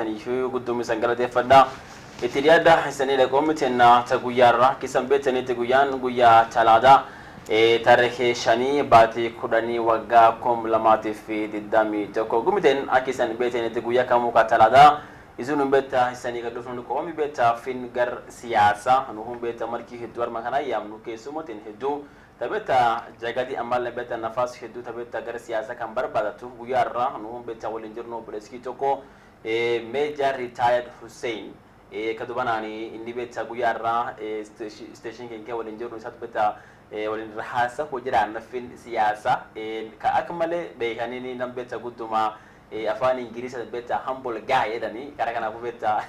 Taniifuu guddummi sangalateeffadha. Itti dhiyaadha isanii dhaqoomiteen guyyaarra kisan beektanitti guyyaa Talaadaa tarikee 5 baatii 10 waggaa 2021 gumiteen akka isan beektanitti guyyaa kamuu ka Talaadaa isin beektaa isanii gadhuufnu qoomi beektaa fin gar siyaasa nuhun beektaa markii hedduu arma kana yaamnu keessumotiin hedduu tabeeta jagadi ammallee beektaa nafaas hedduu tabeeta gar siyaasa kan barbaadatu guyyaarra nuhun beektaa waliin jirnu bileeskii tokko Major Retired Hussein kadubanaani inni beektaa guyyaarraa station keenya waliin jirru isaatu beektaa waliin rahaasa hojiraan nafin siyaasa ka akka malee beekanii nam beektaa gudduma afaan Ingiriisa beektaa humble guy jedhanii karaa kanaafuu beektaa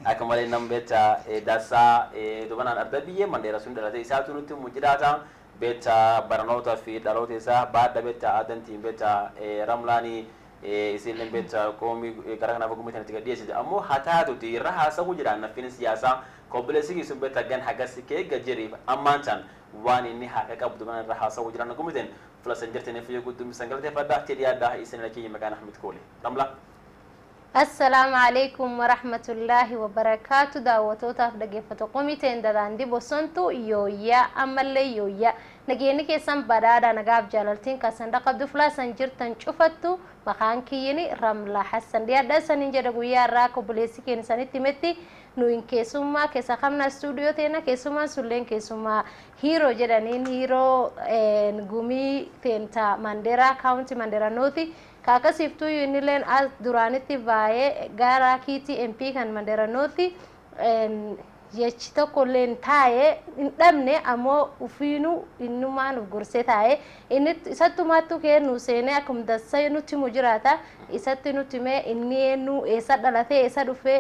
akka malee nam beektaa dasaa dubanaan adda biyyee Mandeera sun dhalatee isaatu nutti mujjiraata beektaa barnoota fi dhaloota isaa baadda beektaa adantiin beektaa Ramlaanii isin beektaa qoomi karaa kanaaf gumitaan itti gadhiyeessite ammoo hataatuti irra haasa'uu jiraan nafin siyaasaa koobbileessii sun beektaa gan hagas kee gajjiriif ammaan tan waan inni haqa qabdu mana irra haasa'uu jiraan gumiteen fulasan jirtanii fi guddummi sangalateeffadhaa tedhii addaa isin lakkii maqaan Ahmed Koole Ramla. Assalamu alaikum wa rahmatullahi wa barakatuh daawwatootaaf dhaggeeffattoota qomiteen dadaandii bosontuu yooyyaa ammallee yooyyaa nageenya keessan badhaadhaa nagaaf jaalaltiin kan dhaqabdu fulasan jirtan cufattu maqaan kiyyini Ramla Hassan dhiyaadhaa saniin jedha guyyaa irraa koobbileessii keenya sanitti himetti nuyin keessummaa keessa qabna stuudiyoo teena keessummaan sulleen keessummaa hiiroo jedhaniin hiiroo gumii teenta Mandeera kaawunti Mandeera nooti kaakasiftuu yunileen as duraanitti baay'ee gara kiitii MP kan Mandeera nooti jechi tokkolleen taa'ee hin dhabne ammoo ufiinuu innumaan uf gorsee taa'ee inni isattumaattu kee nu seenee akkuma dassee nutti mujiraata isatti nutti mee inni eenyu eessa dhalatee eessa dhufee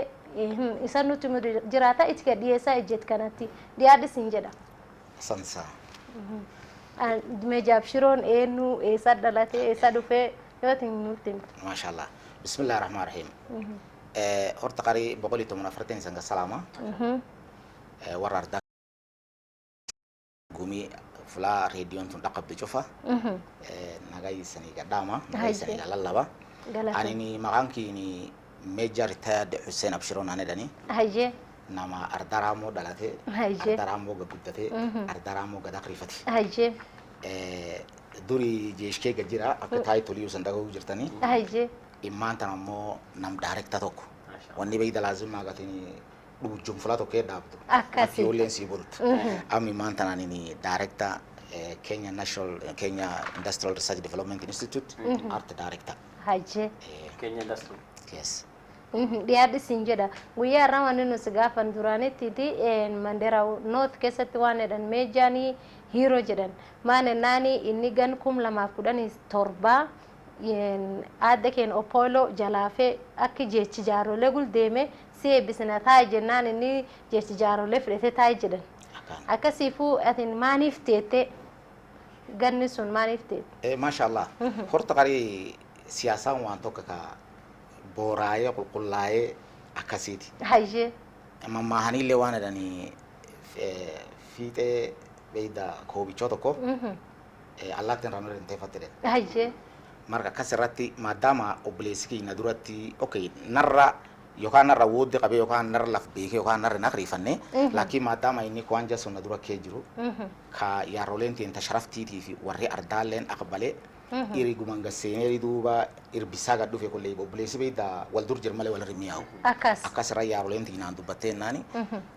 isa nutti mujiraata itti gadhiyeessaa ejjet kanatti dhiyaadhi siin jedha. Sansa. Meejaab shiroon eenyu eessa dhalatee eessa dhufee yootiin nutti. Maashaallah. Bismillahirrahmanirrahim. Horta qarii boqolii tomon afarteen sanga salaama. Warra ardaa gumii fulaa reediyoon tun dhaqabdu cufa. Nagaa sanii gadhaama. Nagaa sanii lallaba. Ani maqaan kiini Major Retired Hussein Abshiroon anedhani. Hayyee. Nama Ardaraamoo dhalatee. Hayyee. Ardaraamoo guddatee. Ardaraamoo gad akrifate. Hayyee. Durii jeeshkee gajjira akka taayitolii san dhagahuu jirtanii. Hayyee. Immaan tan ammoo nam daarekta tokko. Wanni beeyda laazimmaa gatiin dhuujum fulaa tokkee dhaabdu. Akkasii. Ijoolleen sii bultu. Amma immaan tanaan inni daarekta Kenya Industrial Research Development Institute Art Director. Hayyee. Kenya Industrial. Yes. Dhiyaadhi siin jedha guyyaa irraa wanni nuti gaafan duraanitti Mandeera noot keessatti waan jedhan meejaanii hiiroo jedhan maanennaani inni gan 2017 adda keen Opolo jalaafee akka jechi jaarolee guldeeme si eebbisina taa'e jennaan inni jechi jaarolee fudhatee taa'e jedhan akkasiifuu atin maaniif teette ganni sun maaniif teette. Maashaallah. Horta qarii siyaasaan waan tokko ka booraaye qulqullaa'ee akkasiiti. Hayyee. Mammaahaniillee waan jedhanii fiixee beeyda koobichoo tokko allaattiin irraa nurra hin teeffattedha. Hayyee. Marka akkas irratti maadaama obboleessi keenya duratti narra yookaan narra woodde qabee yookaan narra laf beekee yookaan narra naqriifanne laakiin maadaama inni waan jasoo na dura kee jiru ka yaarooleen teenta sharaftiitii fi warri ardaalleen aqbalee iri gumangaseenee duuba irbisaa gad dhufe kollee obboleessi beeyda wal dur jir malee wal rimiyaa'u. Akkas irra yaarooleen tiinaan dubbattee naani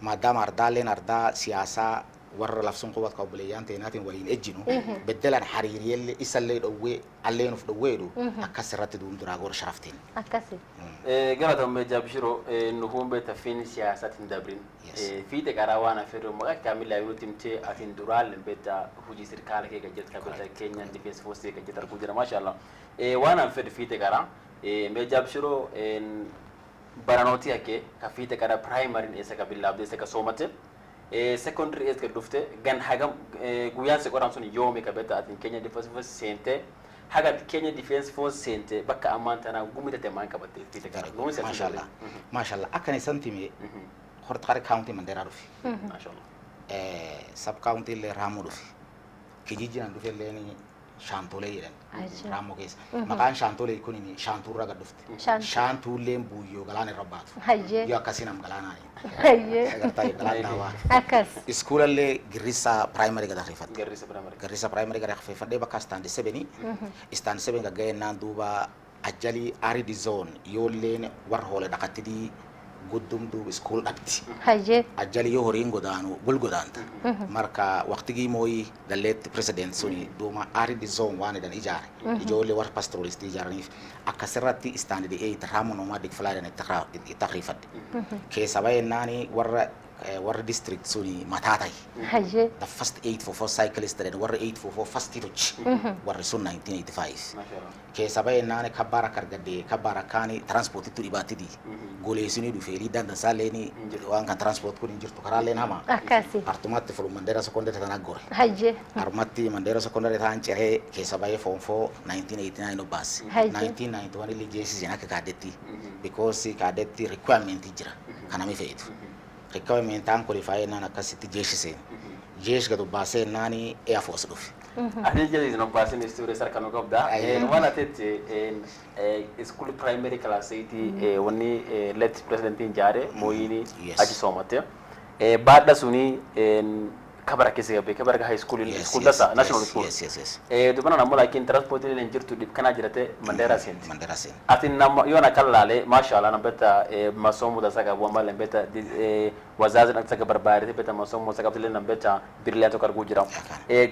maadaama ardaalleen ardaa siyaasaa warra lafsun qubat ka obboleeyyaan teenaatiin waliin ejjinu beddelan hariiriyelle isallee dhowwee alleen uf dhowweedhu akkas irratti duum duraa goora sharaftiin. Akkasi. Galatoon Meejaab Shiroo nuhuun beektaa fiin siyaasatiin dabrin fiite qaraa waan afeerru maqaa kaamilaa yoo timtee atiin duraan beektaa hojii sirkaala kee gajjat kabeta Kenya Defense Force gajjat arguu jira maashaallah waan afeerru fiite qaraa Meejaab Shiroo baranooti akkee ka fiite qaraa primary eessa ka billaabdee eessa ka soomate secondary eessa ka dhufte gan hagam guyyaan si qoraan sun yoome ka beektaa atiin Kenya Defense Force seentee haga Kenya Defense Force sente bakka ammaan tanaa gumitate maan qabatte fiite qaraa gumitate. Maashaallah. Maashaallah akka ni santime horta qarii kaawuntii Mandeeraa dhufi. Maashaallah. Sab kaawuntii illee Raamuu dhufi. Kijijjiiraan dhufe illee shaantolee jedhan Ajaa'iba. Raammoo keessa. Maqaan shaantolee kun shaantuurraa gad dhufte. Shaantuu. Shaantuulleen buuyyoo galaana irra baatu. Hayyee. Yoo akkasii nam galaanaani. Hayyee. Agartaa galaan daawwaa. Akkas. Iskuulallee Girrisa Primary gad hafeeffadhe. Garrisa Primary. Garissa Primary gad hafeeffadhee bakka istaandi sebeni. Istaandi seben gagga'eennaan duuba ajjalii Aridi Zone yoolleen warra hoole dhaqattidii guddumtuu iskuul dhabdi. Hayyee. Ajjali yoo horiin godaanu gul godaanta. Marka waqtigii mooyii galleetti president suni duuma Aridi Zone waan edhan ijaare. Ijoollee warra pastoralistii ijaaraniif akkasirratti istaandi eeyit raamu nomadic flaadan itti takrifadhe. Keessa baay'innaani warra district suni mataa ta'i. Hayyee. The first 844 cyclist then warra 844 first hitochi. Warri sun 1985. Mashallah. Keessa baay'innaani kabbaara kargadde kabbaara kaani transportitu dhibaatidi. Goleessinii dhufee liidaan dansaalleeni waan kan transport kun hin jirtu karaalleen hamaa. Akkasi. Artumatti fulu Mandeera Sekondarii tanaa gore. Hayyee. Arumatti Mandeera Sekondarii ta'an ciree keessa baay'ee form 4 1989 obbaasi. Hayyee. 1991 illee jeesiseen akka kaaddetti. Because kaaddetti requirement jira. Kanami feetu. Requirement aan qualify naan akkasitti jeesiseen. Jees gad obbaasee naani Air Force dhufe. Ani jadi no basin istuure sarka no gobda. Wana tete school primary class 80 woni let president injare moyini Yes. aji somate. Baada suni kabara kese gabe kabara high school school dasa national school. Yes. Dubana namu lakin transport ni njirtu dip kana jirate Mandera sent. Mandera sen. Atin nam yona kallale mashallah nambeta masomo da saka bomba nambeta wazazi na saka barbari beta masomo saka tele nambeta birliato kar gujira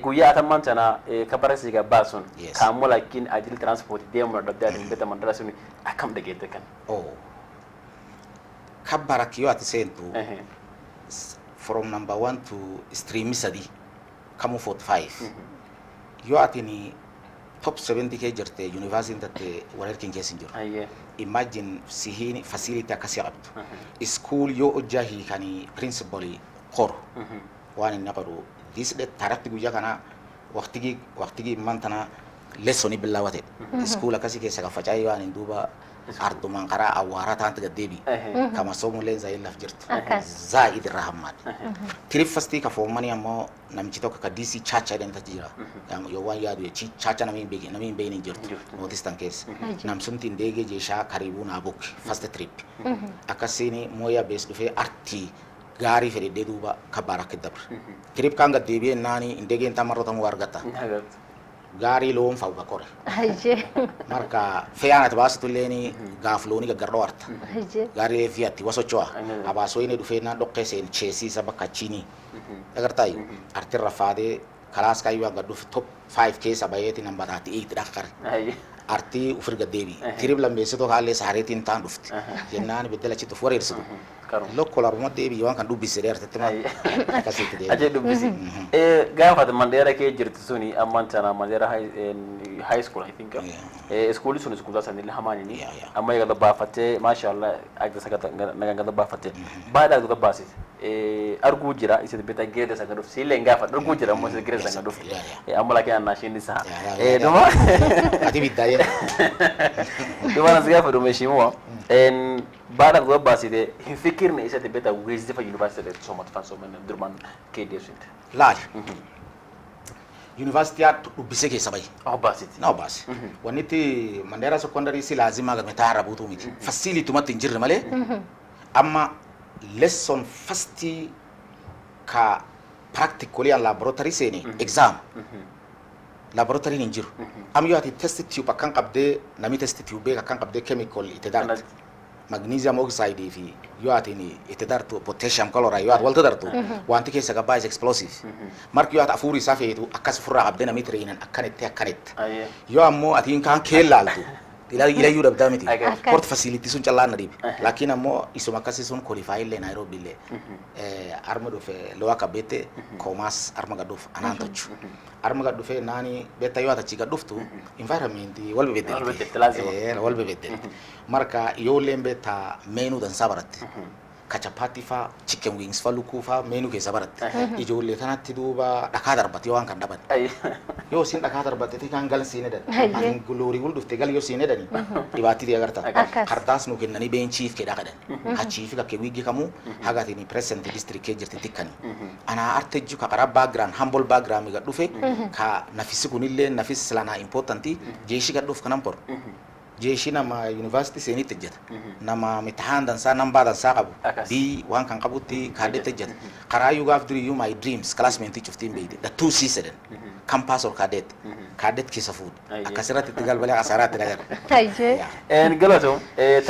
guya ataman tana kabara siga basun Yes. kamu lakin ajil transport demo da da beta mandara suni akam da gete kan Oh. Kabbara kiyo ati sentu from number 1 to stream sadi kamu 45. Yo ati ni top 70 ke jirte university tate wararkin kesin jiru. aye Imagine sihini facility akasi qabdu. School yo ojahi kani principally qor. Waan naqaru dis de taratti guyya kana waqtigi mantana lesson billawate. School akasi keessa gafacay waan duba arduman qara awara taant gadebi. Kama somu lenza illa jirtu. Akkas. Zaid rahmat. Trip fasti ka formani ammo namchi tokko ka DC chacha den tajira. Yo waan yaadu chi chacha namin begi jirtu. Notice tan case. Nam sumtin dege jesha karibu na book first trip. Akasini moya base dufe arti gari fere de duba kabara kedabr. Trip kan gadebi nani indege intamarro tamu wargata. Gari loon fawga kore. Hayyee. Marka feyanat basituleni gafloni gagarro arta. Hayyee. Gari fiatti wasochoa abaso ine dufena dokke sen chesi sabaka chini agartai artir rafade kalas kayu ga duf top 5 case abayeti number 8 dakar aye arti ufirga debi tirib lambe seto halle saretin tan dufti jennan bedela ci to forer su karum lokkola ruma debi wan kan dubbi sere artetema kasiti de aje dubbisi gafa da mandera ke jirtu suni amman tana mandera high school I think school suni school dasa ni hamani ni Yeah. amma ya da ba fate masha Allah agda saka naga da ba fate ba da basi argu jira isi beta gede saka duf sile gafa argu jira mo se gede saka duf amma la kana shi ni sa duma ati bidaye duma na gafa do meshimo en ba da basi de fikir ne isi beta wezi fa university de so mat fan so men durman ke de sunt lal university at ubise ke sabai basi no bas waniti mandera secondary si lazima ga metara butu miti facility mat injir male amma lesson fasti ka practically and laboratory seni exam laboratory injir am yo ati test tube kan qabde nami test tube kan qabde chemical itedar magnesium oxide fi yo ati ni itedar to potassium chloride yo at walta dartu wanti ke saga base explosive mark yo at afuri safetu akas furra qabde nami trainan akanet aye yo ammo ati kan kelaltu ila yura bdamiti Okay. port facility sun chalana rib lakin ammo isuma kasi sun qualify le Nairobi le arma do fe loa kabete commerce arma gadof anantochu arma gadofe nani beta yo ata chiga doftu environment walbe bedel Walbe bedel, lazima. walbe bedel marka yo lembe ta menu dan sabarat kachapaati fa chicken wings fa lukuu fa meenuu keessa baratte ijoollee kanatti duuba dhakaa darbate waan kan dhaban yoo isin dhakaa darbate kan gal siin edan atin guloorii gul dhufte gal yoo siin edani dhibaatti agarta kardaas nu kennanii beenchiif kedha qadan achiif kakke wiigi kamu hagaatini present district ke jirti tikkani ana artejju ka qara background humble background ga dhufe ka nafisi kunillee nafis lana importanti jeeshi ga dhuf kanan por jeeshi nama university seenii tejjeta nama mitahaan dansaa nambaa dansaa qabu bi waan kan qabutti kaadde tejjeta karaa you have dream you my dreams classmate cuftiin beeyde the two season campus or kaadet keessa fuud akkasirratti itti galbalee asaraatti dagar Ayye. galato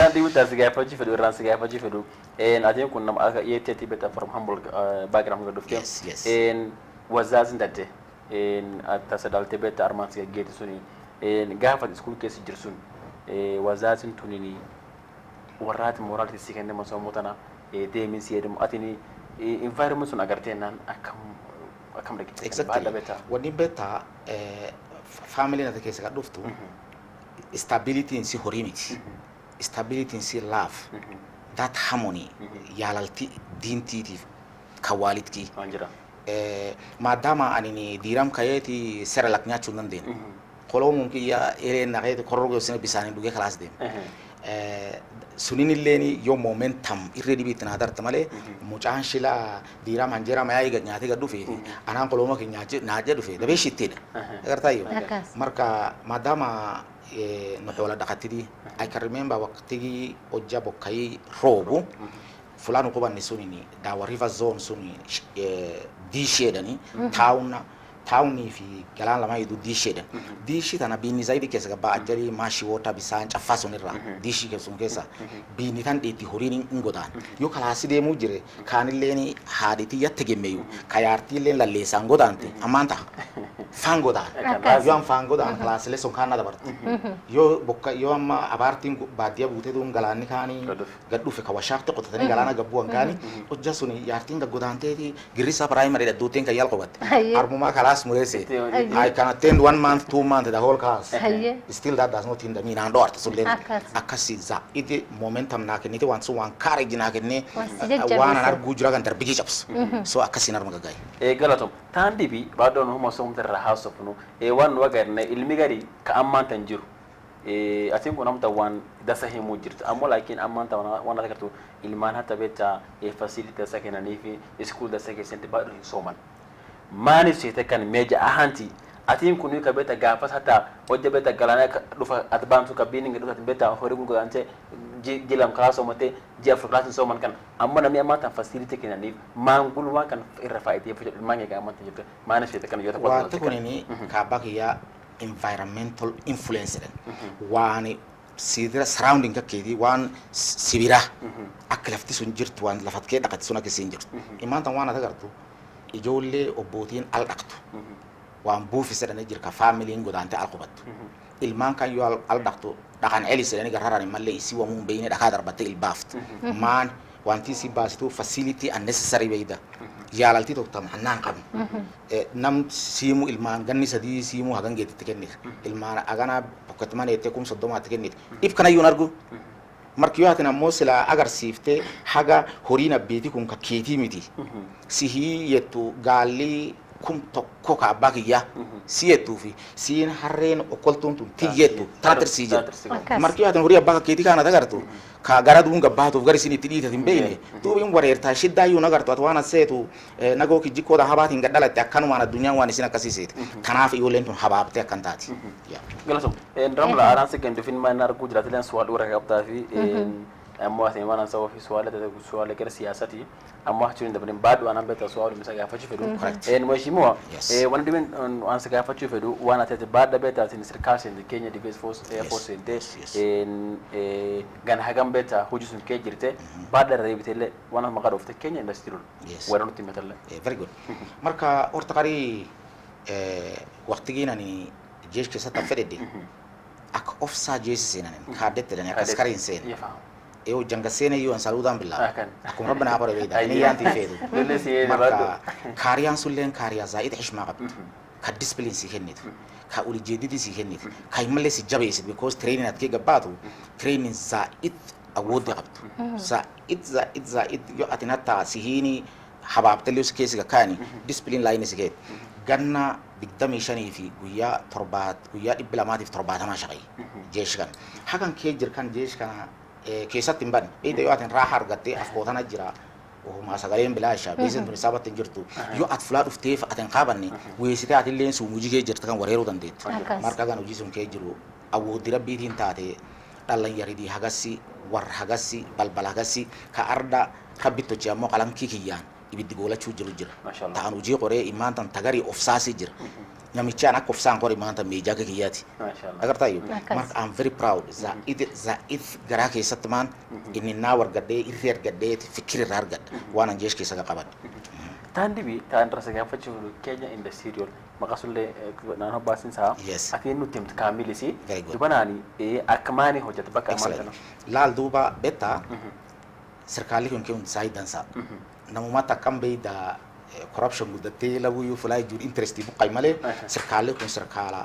tan di wuta sigaa faji fedu ran sigaa faji fedu atin kun nam aka yete beta from humble background ga dufte wazazin dadde atta sadalte beta arman sigaa geti suni gafa school kesi jirsun wazazin tunini warrat moral ti sikende maso mutana demin siyedum atini environment sun agartenan akam rek exactly wani beta family na take saka duftu stability in si horimiti stability in si love that harmony yalalti dinti kawalitki anjira madama anini diram kayeti seralak nyachu nanden kolo mungkin ya ere na kayeti korrogo sene bisani duge class dem sunin illeni yo momentum irredi bitna darta male mucaan shila diram hanjera mayi ga nyaati ga dufe anan kolo ma kinyaje naaje dufe dabe shittida agarta yo marka madama no wala dakatidi I can remember waqtigi ojja bokai robu fulano ko banni sunini dawa river zone suni dishedani tawni fi galan lama yidu disheda dishi tana bini zaidi kesa ba ajari mashi wota bisan chafaso nirra dishi kesun kesa bini tan deti horini ngodan yo kala side mu jire kanilleni haditi yattegemeyu kayarti len lalle sangodante amanta fangodan yo am fangodan kala sele son kana dabar yo bokka yo amma abartin badia bute dum galani kani gaddu fe kawashaqte qotani galana gabbu ankani ojjasuni yartin godante girisa primary da duten kayal qobat armuma kala murese I can attend 1 month 2 months the whole class still that does not hinder me na ndo arta sulle akasiza ide momentum na kenite wan so wan courage na kenne wana nar gujura kan tarbigi chaps so akasinar magagai galatom tandi bi bado no mo som der house of no wan wagar na ilmi gari ka amman tanjiru atin ko namta wan da sahi mo jirta amma lakin amman ta wana takartu ilman hatta beta facility sakena nifi school da sake sente bado soman mani sete kan meja ahanti atin kunu ka beta gafas hata wajja beta galana dufa adbantu ka bini ngi dufa beta horigu ko ante jilam klaso mate ji afraklasin so man kan amma na mi amata facility kan ni mangul wa kan irfaiti fu mangi ga amata jita mani sete kan yota ko wa to kunini ka bakiya environmental influence wani sidira surrounding ka kedi wan sibira aklafti sun jirtu wan lafat ke dakat suna ke sinjir imanta wana tagartu ijolle obotin al daqtu waan buufi sedane jirka family ngodante al qubat ilman kan yo al daqtu dakan eli sedane gararani malle isi wa mun beyne daka darbate il baft man wanti si bastu facility unnecessary beida yalalti to tam hanan qam nam simu ilman ganni sadi simu hagan geti tekennit ilman agana pokatman ete kum sodoma tekennit if kana yunargu markiyatina mosila agar sifte haga horina beti kun ka keti miti sihi yetu gali kum tokko ka bakiya siyetu fi sin harren okoltun tun tiyetu tater sije markiyatin horiya baka keti kana dagartu ka garadu nga batu gari sini tidita timbene tu bim warerta shidda yu nagartu atwana setu nago ki jikko da habati ngadala ta kanu wana dunya wani sina kasiseti kanaf yolentun hababte kantati ya galasom ndramla aran se kende fin manar gujrat len swal ura kapta fi amma sai wana sawa fi swala da swala kar siyasati amma tun da bin badu anan beta swala misa ga faci fedu mheshimiwa wana dimen an sa ga faci fedu wana tete bada beta tin sirkasin da Kenya Defence Force Air Force gan hagam beta hujusun ke jirte bada rebitele wana maka dofte Kenya industry wana timetalla very good marka ortaqari waqtigina ni jesh ke sata fedede ak offsa jesh senanen kadete dan askarin sen eu janga sene yu an saludan billah akum rabbana abara beida ni yanti fedu marka kariyan sullen kariya zaid hishma qab ka discipline si hennit ka uli jedidi si hennit ka imalle si jabe si because training at ke gabatu training zaid awoodii qabdu zaa'id yoo ati hatta sihiini habaabtallee si keessa kaani discipline line si keet ganna 25 fi guyyaa 270 shaqay jeesh kan hakan kee jirkan jeesh kana keessatti hin banne beeyda yoo atin raaxa argattee afkootana jira ohuma sagaleen bilaasha beesin tuni sabatin jirtu yoo at fulaa dhufteef atin qaabanne weessitee atilleen sun hojii kee jirta kan wareeruu dandeettu marka kan hojii sun kee jiru awooddi rabbiitiin taate dhallan yaridii hagassi war hagassi balbal hagassi ka arda rabbitto ammoo qalankii kiyyaan ibiddi goolachuu jiru jira ta'an hojii qoree imaantan tagarii ofsaasii jira namichaan akka ofsaan qoree imaantan meejaa kiyyaati agartaayyuu marka I'm very proud zaa'id garaa keessatti maan inni naa wargadhee irree argadhee fikir irraa argadha waan anjeesh keessa qaban Tandibi ta'an rasa gaafachuun keenya industrial maqasullee naannoo baasin isaa ati nuti himtu kaamilisi dubanaani akka maani hojjeta bakka maal laal duuba betta sirkaalli kun keewun saayidansa namumata kan beeyda corruption guddattee labuyyuu fulaa jiru interest buqqay malee sirkaalli kun sirkaala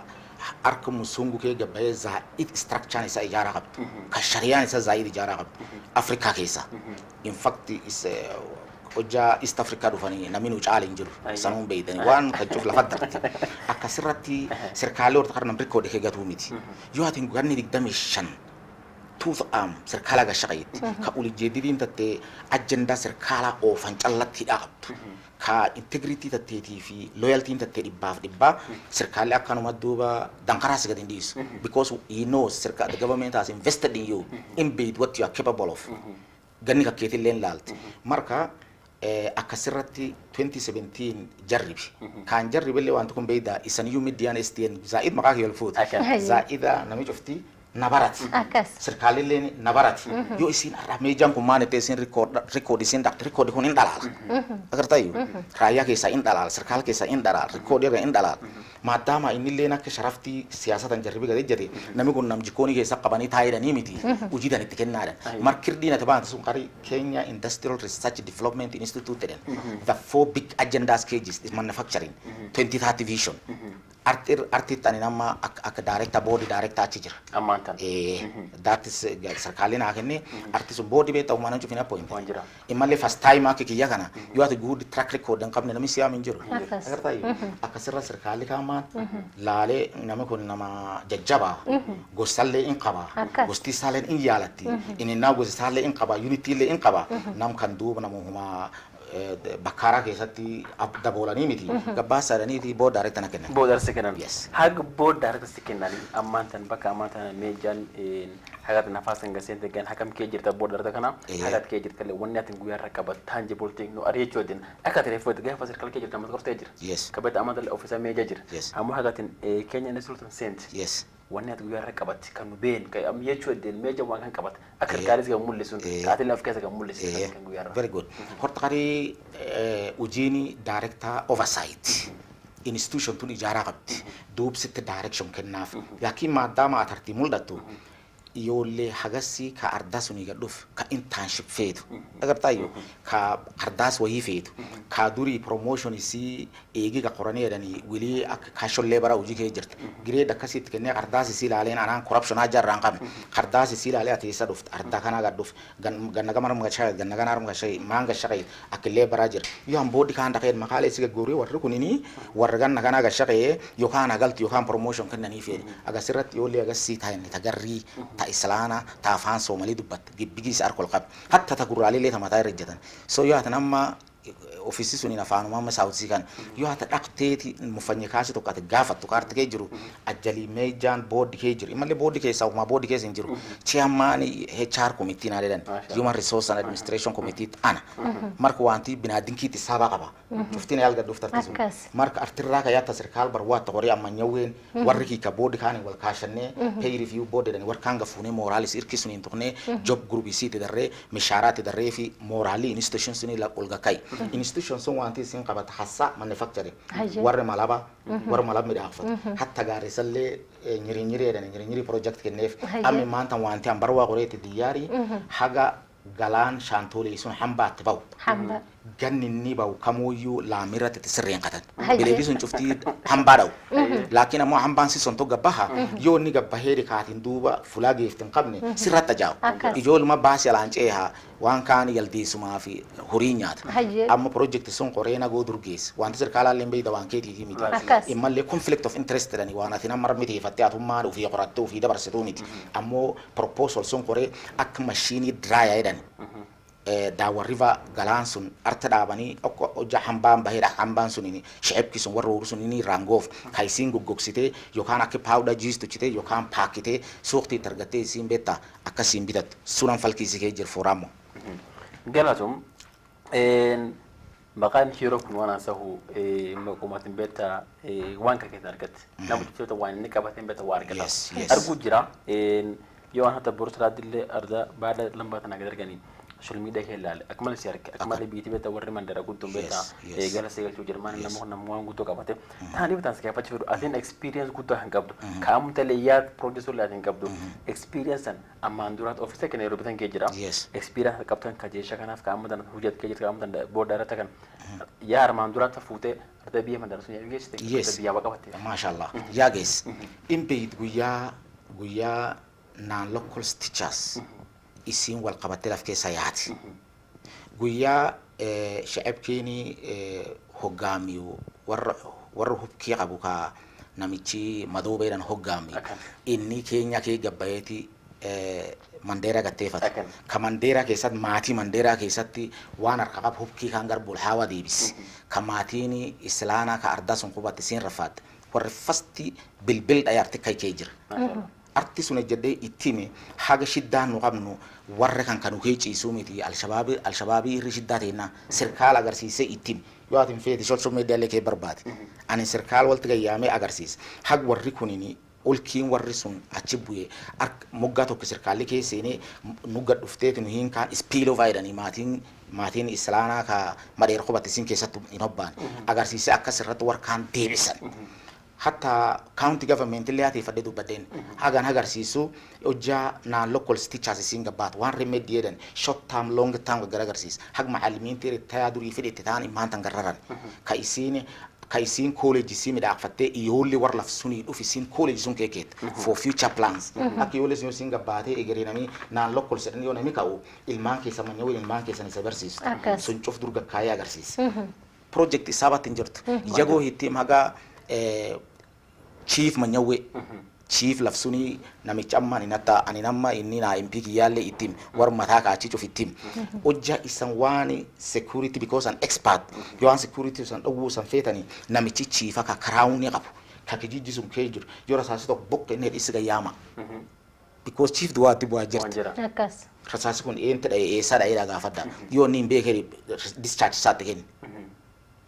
arka musungu kee gabbee zaa'id structure isa ijaaraa qabdu ka shariyaan isa zaa'id ijaaraa qabdu Afrikaa keessa in fact is hojjaa East Africa dhufanii namni nu caalin jiru sanuun beeydani waan kachuuf lafa darti akkasirratti sirkaalli horta qarnam rikoodhe kee gatuu miti yoo atin ganni 25 tuuf sirkaala gashaqayitti ka ulijjeedidiin tattee ajandaa sirkaala oofan callatti hidhaa ka integrity tatteetii fi loyaltiin tattee dhibbaa sirkaalli akkanuma duuba dankaraa si gadi dhiisu because he knows the government has invested in you in bid what you are capable of ganni kakkeetilleen laalti marka akkasirratti 2017 jarribi kan jarribillee waan tokkon beeyda isaniyyuu middiyaan STN zaa'id maqaa kiyol fuut zaa'ida nami cuftii nabarati sirkaalillee nabarati yoo isin meejaan kun maanete isin record isin dhaqxe record kun hin dhalaala agartayyu raayyaa keessaa hin dhalaala sirkaala keessaa hin dhalaala record irra hin dhalaala maadaama innillee akka sharaftii siyaasatan jarribi gadi jete nami kun nam jikoonii keessa qabanii taa'edhanii miti hojiidhan itti kennaadhan markirdiin ati baante sun qarii Kenya Industrial Research Development Institute jedhan the 4 big agenda stages is manufacturing 2030 vision artiit ani nama akka director board director achi jira amantan that is sarkaalli naa kenne artiit sun board beeta uumana cufin appoint imallee first time akka kiyya kana yoo ati good track record hin qabne namni siyaam hin jiru agartaayyuu akkasirra sarkaalli kaamaan laalee namni kun nama jajjabaa gosaallee hin qaba gosti isaallee hin yaalatti inni naa gosti isaallee hin qaba unity hin qaba nam kan duuba namuma bakkaara keessatti dabolanii miti gabbaasaadhaniiti board director na kennan board director kennan hag board director kennan ammantan bakka ammantan meejaan hagat nafasan gasente gan hakam kee jirta board director kana hagat kee jirta le wanni atin guyar rakabat tangible thing no ariyechodin aka telefon ga fasir kalke jirta mas korte jir kabat ammantan officer meeja jir amu hagatin Kenya National Cent wanni ati guyar rakabat kan been kay am yechodin meeja waan kan qabat akar garis ga mullisun atin laf kesa ga mullisun kan guyar very good hortaqari ujini director oversight institution tun ijaaraa qabdi duubsitti direction kennaaf laakiin maadaama atartii mul'attu ijoollee hagassi ka ardaas sunii gadhuuf ka internship feetu agartaayyuu ka ardaas wayii feetu ka durii promotion isii eegii ka qoranii jedhanii wilii akka kaashollee bara hojii kee jirti gireed akkasitti kennee ardaas isii ilaaleen anaan corruptionaa jarraan qabne ardaas isii ilaalee ati eessa dhufte ardaa kanaa gadhuuf ganna gama arma gashaqee ganna gana arma gashaqee maan gashaqee akkillee baraa jira yoo hambooddi kaan dhaqeen maqaalee si gaggoorii warri kuninii warra ganna kanaa gashaqee yookaan agalti yookaan promotion kennanii feedhe agasirratti ijoollee agassii taa'inni tagarrii ta islaana ta afaan Soomalii dubbatte gibbigis arkol qab hatta ta gurraalee ta mataa irra ejjetan so yoo atan amma ofisi suni afaanuma amma saawutii kan yoo ata dhaqteeti mufanye kaasi tokko ati gaafattu kaarti kee jiru ajjalii meejaan boodi kee jiru imallee boodi keessa uma boodi keessa hin jiru chairman HR committee na dedan human resource and administration committee ana marka wanti binaadinkiiti saba qaba cuftiin yaalga duftartisu marka artirraa ka yaata sirkaal barwaata qorii amma nyaween warri ki ka boodi kaani wal kaashanne pay review boodi dani warkaan gafuune moralis irki suni tuqne job group isiti darre mishaaraati darre fi morali institution suni la olga kai institution sun wanti sin qabat hassa manufacturing warre malaba warre malab midafat hatta gaari salle nyiri project kenef ammi manta wanti ambarwa qoreti diyari haga galaan shantole sun hamba atbaw ganni ni ba'u kamuyyuu laamirratti sirreen qatan Hayye. bileetii sun cuftii hambaa dha'u laakiin ammoo hambaan si son tokko gabbaha yoo inni gabbahee dhikaatiin duuba fulaa geeftin qabne sirratta jaa'u Akkas. ijooluma baasii alaan ceehaa waan kaan yaldiisumaa fi horii nyaata Hayye. amma projekti sun qoreena goo durgees wanti sirkaalaallee beeyda waan keetiitii miti Akkas. immallee conflict of interest jedhani waan ati nama miteeffattee atummaan ofii qorattee ofii dabarsituu miti ammoo proposal sun qoree akka mashiinii diraayaa jedhani daawwan riva galaan sun arta dhaabanii hojja hambaan baheedha hambaan sun inni sheebki sun warra horu sun inni rangoof kaisiin goggogsitee yookaan akka paawudaa jiistuchitee yookaan paakitee suuqtii targattee isiin beektaa akkasiin bitattu sunan falkiisikee jiru fooraammoo. Galatum maqaan hiro kun waan asahu maqumatin beta waan ka keessa argatte nama jechoota waan inni qabateen beta waa argata Yes, yes. arguu jira yoo waan hata borsa dillee arda baada lambaata naga darganii social media ke laale akmal si arke akmal biiti beta warri mandara gudun beta Yes, yes. gala segal chu jerman namu waan guddo qabate tani betan ska fachi fidu atin experience guddo han qabdu kaam tale yaad producer latin qabdu experience an amandurat office ke Nairobi tan ke jira Yes. experience qabtan ka jeesha kanaaf kaam dan hujat ke jira kaam dan boodara takan yaa amandurat fuute arda biya mandara sun yaa geeste Yes. biya waqabate Mashallah. Yaa gees. Imbeeyid guyyaa naan local teachers isiin wal qabattee laf keessa yaati. Guyyaa shacabkeeni hoggaamiyu warra hubkii qabu ka namichi madoobeedhaan hoggaami. Akkan. Inni keenya kee gabbayeeti mandeera gatteeffata. Akkan. Ka mandeeraa keessatti maatii mandeeraa keessatti waan harka qabu hubkii kan garbul hawa deebisi. Ka maatiin islaanaa ka ardaa sun qubatti isiin raffaatti. Warri fasti bilbil dhayaarti kay kee jira. Arti sun jedhee ittime haga shiddaan nu qabnu warra kan kanu kee ciisuu miti alshabaabii irri shiddaa teennaa sirkaal agarsiisee ittim yoo atin feeti social media illee kee barbaade ani sirkaal walti gayyaamee agarsiisa hag warri kunini ulkiin warri sun achi bu'ee moggaa tokko sirkaalli kee seenee nugga dhufteeti nu hin kaan ispiiloo faayidanii maatiin islaanaa ka madheera qubatti isin keessatti hin hobbaan agarsiisee akkas irratti warkaan deebisan. Hatta county government illee ati fadde dubbadeen hagan agarsiisu hojjaa naan local teachers isin gabbaatu waan remedy jedhan short term long term gara agarsiisa hag macallimiin tii ritaayaa durii fidhette ta'an immaan tan garraran ka isiin college isii midhaaqfattee ijoollee warra laf sunii dhuf isiin college sun keekeet for future plans akka ijoollee sun isin gabbaatee egeree namii naan local sedhan yoo nami ka'u ilmaan keessa manyoo ilmaan keessan isa barsiisu Akkas. sun cuf durga kaayee agarsiisa project isaabatti hin jirtu jagoo hittiim haga chief manyawe chief lafsuni namicha amma ni nata ani namma inni na MP kiyalle itim war mata ka ci cof itim ojja isan wani security because an expert yo an security san dogu san fetani namichi chief ka crown qabu ka kijiji sun kejur yo rasasi to bokke ne isiga yama because chief duwa tibu ajert Akkas. rasasi kun ente da e sada ida ga fadda yo ni be keri discharge sat ken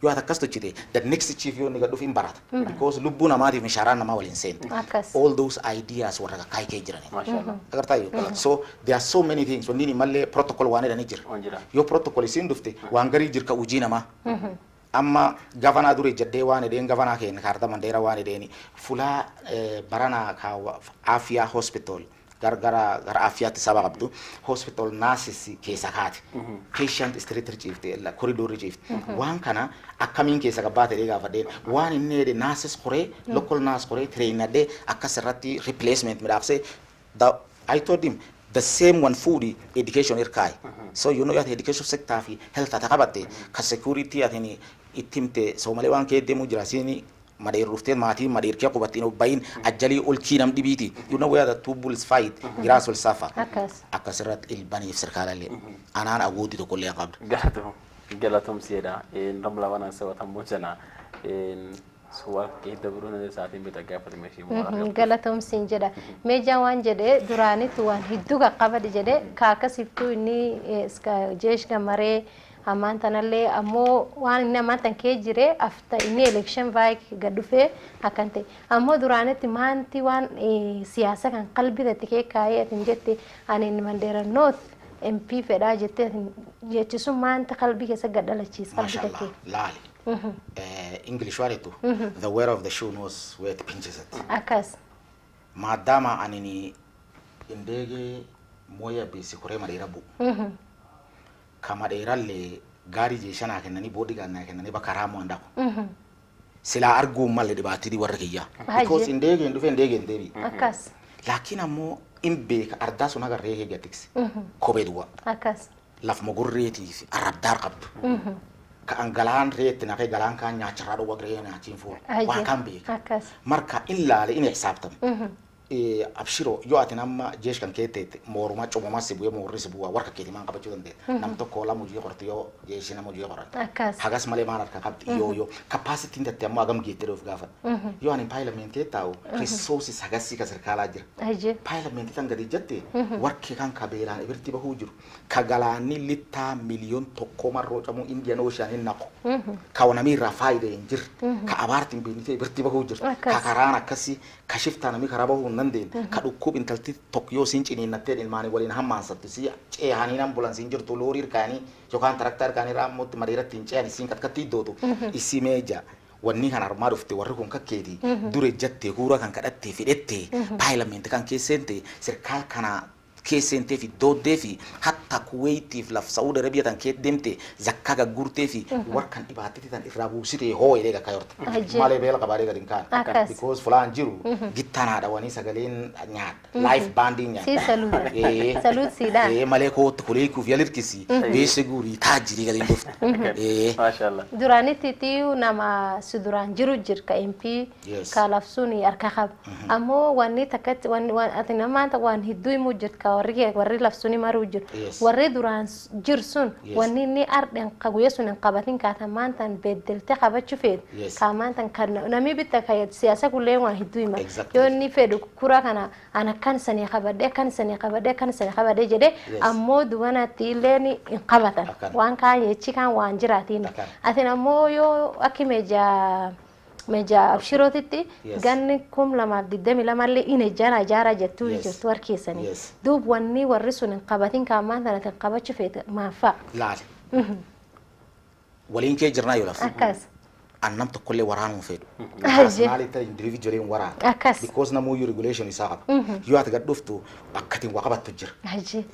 yo ata kasto chite the next chief yo niga dufin barat because lubbu na mati misharan na ma walin sen Akkas. all those ideas were kai ke jirani mashallah agar tayo so there are so many things when ni malle protocol wane da ni jir onjira yo protocol sin dufte wangari jir ka ujina ma amma governor dure jadde wane den governor ke karta mandera wane deni fula barana ka afia hospital gar afiyaatti saba qabdu hospital nurses keessa kaati patient stretcher ciifte la corridor ciifte waan kana akkamiin keessa gabbaate dee gaafadheen waan inni de nurses qoree local nurse qoree trainer de akkas irratti replacement midhaaqse I told him the same one food education irkai so you know that education sector fi health ataqabatte ka security atini ittimte so male waan kee demu jirasini madir rufteen maatii madir kee qubattiin bayin ajali ol kiinam dibiti you know where the two bulls fight grass will suffer Akkas. akasirat ilbani sirkaalalle anaan agoodi tokko illee qabdu galatum sieda ndamla wana sawa tambojana suwa ke dabruna saatiin bita gaafate meeshii mubarak Galatoomsiin jedha. Meejaan waan jedhe duraanitti waan hidduga qabadi jedhe kaakasiftuu inni jeesh gamaree ammaan tanallee ammoo waan inni ammaan tan kee jire afta inni election vaayik gad dhufee akkan ta'e ammoo duraanitti maanti waan siyaasa kan qalbidatti kee kaayee atin jette ani Mandera North MP fedhaa jettee jechisun maanta qalbii keessa gad dhalachiisa qalbii mashallah kee. laali English waritu the wear of the shoe knows where it pinches it Akkas. maadama anini indege moya bisi kore madera bu kama deralle gaarii jeeshanaa kennanii boodii gaannaa kennanii bakka raamu handaqu silaa arguun malee dhibaatii warra kiyyaa because hin deegeen dhufe hin deegeen deebii akkas laakiin ammoo in beeka ardaa sun agarree kee gattiksi kophee duwwaa akkas laf mogorreetii fi arraddaar qabdu ka angalaan reetti naqee galaan kaan nyaacharraa dhowwa giree nyaachiin fuudha waa kan beeka akkas marka in laale in xisaabtama abshiro yoo ati nama jeesh kan keeteetti mooruma cumuma si bu'ee moorri si bu'aa warra keetii maan qabachuu dandeetta nam tokko lama hojii qorti yoo jeeshi nama hojii qoran akkas hagas malee maan harka qabdi yoo kapasitiin tatte ammoo hagam geettee dhuuf gaafa yoo ani paayilamentii taa'u risoosis hagasii ka sirkaalaa jira ajje paayilamentii tan gadi jette warki kan kabeelaan ibirti bahuu jiru ka galaanni littaa miliyoon tokko marroo camuu indiyan ooshaan hin naqu ka wanamii irraa faayida hin jir ka abaartiin beeynitee ibirti bahuu jiru ka karaan akkasii ka shiftaa namii karaa bahuu hin dandeenye ka dhukkub intalti tokko yoo siin ciniinnattee ilmaanii waliin hammaansattu si ceehanii ambulansiin jirtu loorii irkaanii yookaan taraktaa irkaanii raammotti mariiratti hin ceehani siin katkatti iddootu isii meeja wanni kan armaa dhufte warri kun kakkeeti dure jattee guura kan kadhattee fidhettee paayilamentii kan keesseente sirkaa kana keesseentee fi dooddee fi hatta kuweetiif laf Saudi Arabia tan kee deemte zakka gaggurtee fi warkan dhibaattii tan irraa buusitee hoo elee gakka yorta malee beela qabaadee gadin kaan because fulaan jiru gittaan haadhawanii sagaleen nyaadha life bandii nyaadha saluut siidhaan malee kootti kuleekuuf yalirkisi beese guurii taajirii galiin dhufte maashaallah duraanitti tiyu nama si duraan jiru jir ka MP ka lafsuun harka qaba ammoo wanni takkatti ati namaanta waan hidduu himuu jirka warri lafsuni maruu jiru warri duraan jirsun wanni inni ardhen qaguye sun hin qabatin kaata maantan beddelte qabachuu fedhu ka maantan kan namni bitta ka siyaasa kullee waan hidduu hima yoo inni fedhu kura kana ana kan sanii qabadhe kan sanii qabadhe kan sanii qabadhe jedhe ammoo dubanatti illee hin qabatan waan kaan yechi kan waan jiraatiin atin ammoo yoo akki meja abshirootitti ganni kum lamaaf 22 illee ine jaara jettuu jirtu warkeessanii duub wanni warri sun hin qabatin kaamaan tanatti qabachuu feete maafa laale waliin kee jirnaa yoo lafa akkas annam tokkollee waraanuu fedhu personality individual waraana akkas because namu regulation isaa qaba yoo ati gad dhuftu akkatiin waa qabattu jira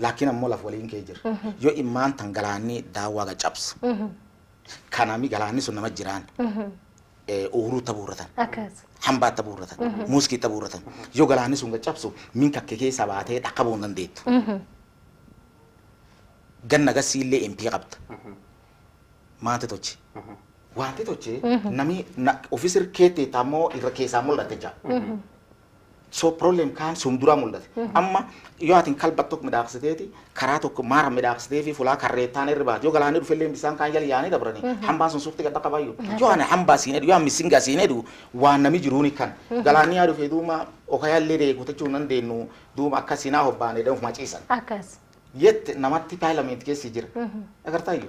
laakiin ammoo laf waliin kee jira yoo immaan tan galaanni daawwaa gacabsu kanami galaanni sun nama jiraan uhuru taburatan hamba taburatan muski taburatan yo galani sunga capsu min kakke ke sabate dhaqabu nan deet ganna gasille MP qabta maate tochi waate tochi nami officer kete tamo irra keessa mul'ate ja so problem kan sumdura mul'ate amma yoo atin kalba tokko midhaaqsiteeti karaa tokko maara midhaaqsitee fi fulaa karreettaan irra baate yoo galaanni dhufellee bisaan kaan jala yaanii dabrani hambaan sun sufti gadda qabayyo yoo ana hambaa siinedhu yoo misinga siinedhu waan nami jiruuni kan galaanni yaa dhufe duuma okayallee deegutachuu nan deennu duuma akkasinaa hobbaane dhan maciisan akkas yet namatti parliament keessi jira agartayyo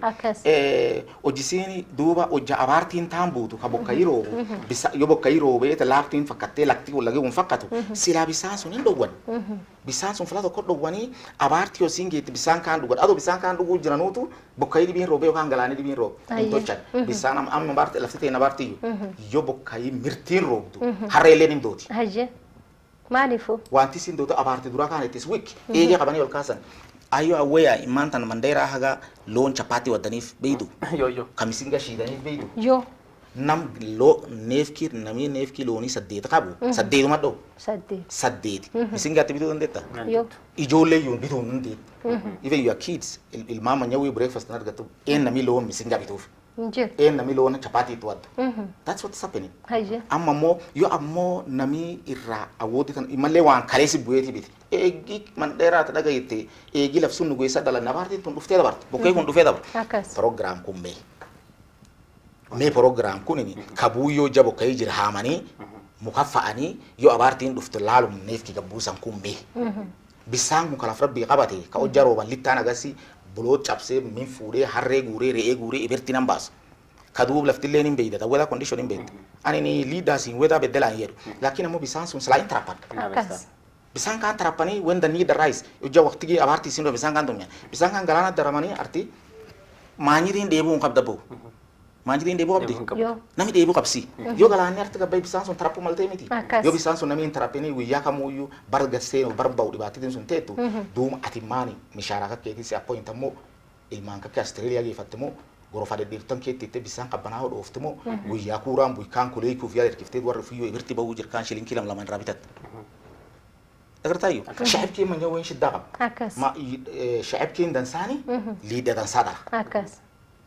hojisiini duuba hojja abaartiin taan buutu ka bokka yeroo bisa yo bokka yeroo beeta laaftiin fakkattee lakti wallage un fakkatu sila bisaan sun hin dhowwan bisaan sun fala tokko dhowwanii abaartii yoo singeetti bisaan kaan dhugan ado bisaan kaan dhuguu jiranuutu bokka yi dibiin roobe yookaan galaanii dibiin roobe hin tochan bisaan amma baarte laftitee na baartiyyo yo bokka yi mirtiin roobdu harreelleen hin dooti maalifu wanti sin dootu abaartii duraa kaan ittis wik eegee qabanii ol kaasan ayo awaya imantan mandera haga loon chapati wadanif beidu yo kamisinga shidanif beidu yo nam lo nefki nami nefki loni saddeet qabu saddeet maddo saddeet misinga tibidu ndeta yo ijole yun bidu ndit even your kids il mama nyawi breakfast nargatu en nami loon misinga bituf en nami loon chapati to wad that's what's happening amma mo yo ammo nami irra awodi tan imalle wan kalesi bueti bit egi mandera ta daga yitte egi lafsun nugo isa dala nabarti tun dufte da bart bokay kun dufte da program kumbe me program kunini kabuyo jabo kay jir hamani mukaffaani yo abartin dufte lalum nefki gabusan kumbe bisang mukala rabbi qabate ka ojaro ban litana gasi bulo chapse min fuure harre gure re gure iberti nambas kadub laftillen in beida wala condition in beida ani ni leaders in whether bedela yeru lakini mo bisan sun sala intrapat bisan kan trapani when the need arise uja wakti gi abarti sindo bisan kan tumya bisan kan galana daramani arti manyirin debu ngab dabu manjirin debu abdi nami debu kapsi yo galani arti ga bisan sun trapu malte miti yo bisan sun nami trapani wiya kamuyu bargasse no barbau dibati tin sun tetu dum atimani misharaka keti si appointamo ilman ka Australia gi fatmo gorofa de dirtan ketti te bisan qabana ho doftimo guyya kuran buy kan kulay ku fiya kifte war fiyo ibirti bawu jir kan shilin kilam laman rabitat agartayo shacabkii man yawen shidaqab akas ma shacabkii dansani leader dansada akas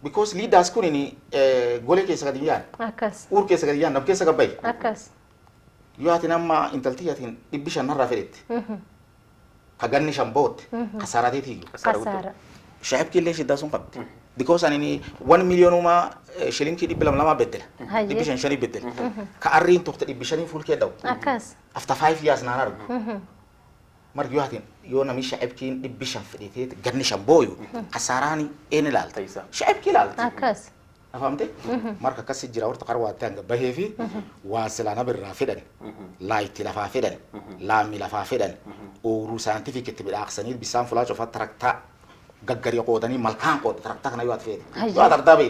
because leaders kunini gole ke sagadiyan akas ur ke sagadiyan nab ke sagabay akas yuatin amma intaltiyatin dibishan narra fedet kaganni shambot kasarati tiyo kasara shacabkii leesh dasun qabti because anini 1 million ma shilinki dibilam lama bedel Haye. dibishan shani bedel ka arrin toqta dibishani fulke daw akas after 5 years nanar mar yuatin yo nami shacabkii dibishan fedet ganni shamboyo kasarani en lalta Taysa. shacabkii lalta akas فهمتي؟ مركا كسي جرا ورت قروا تانغ بهيفي واسلانا بالرافدن لايت لفافدن لامي لفافدن او ساينتيفيك تبي احسنيد بيسان فلاج فتركتا غغري قودني ملكان قود تركتا كنا يوات فيد يوات دابي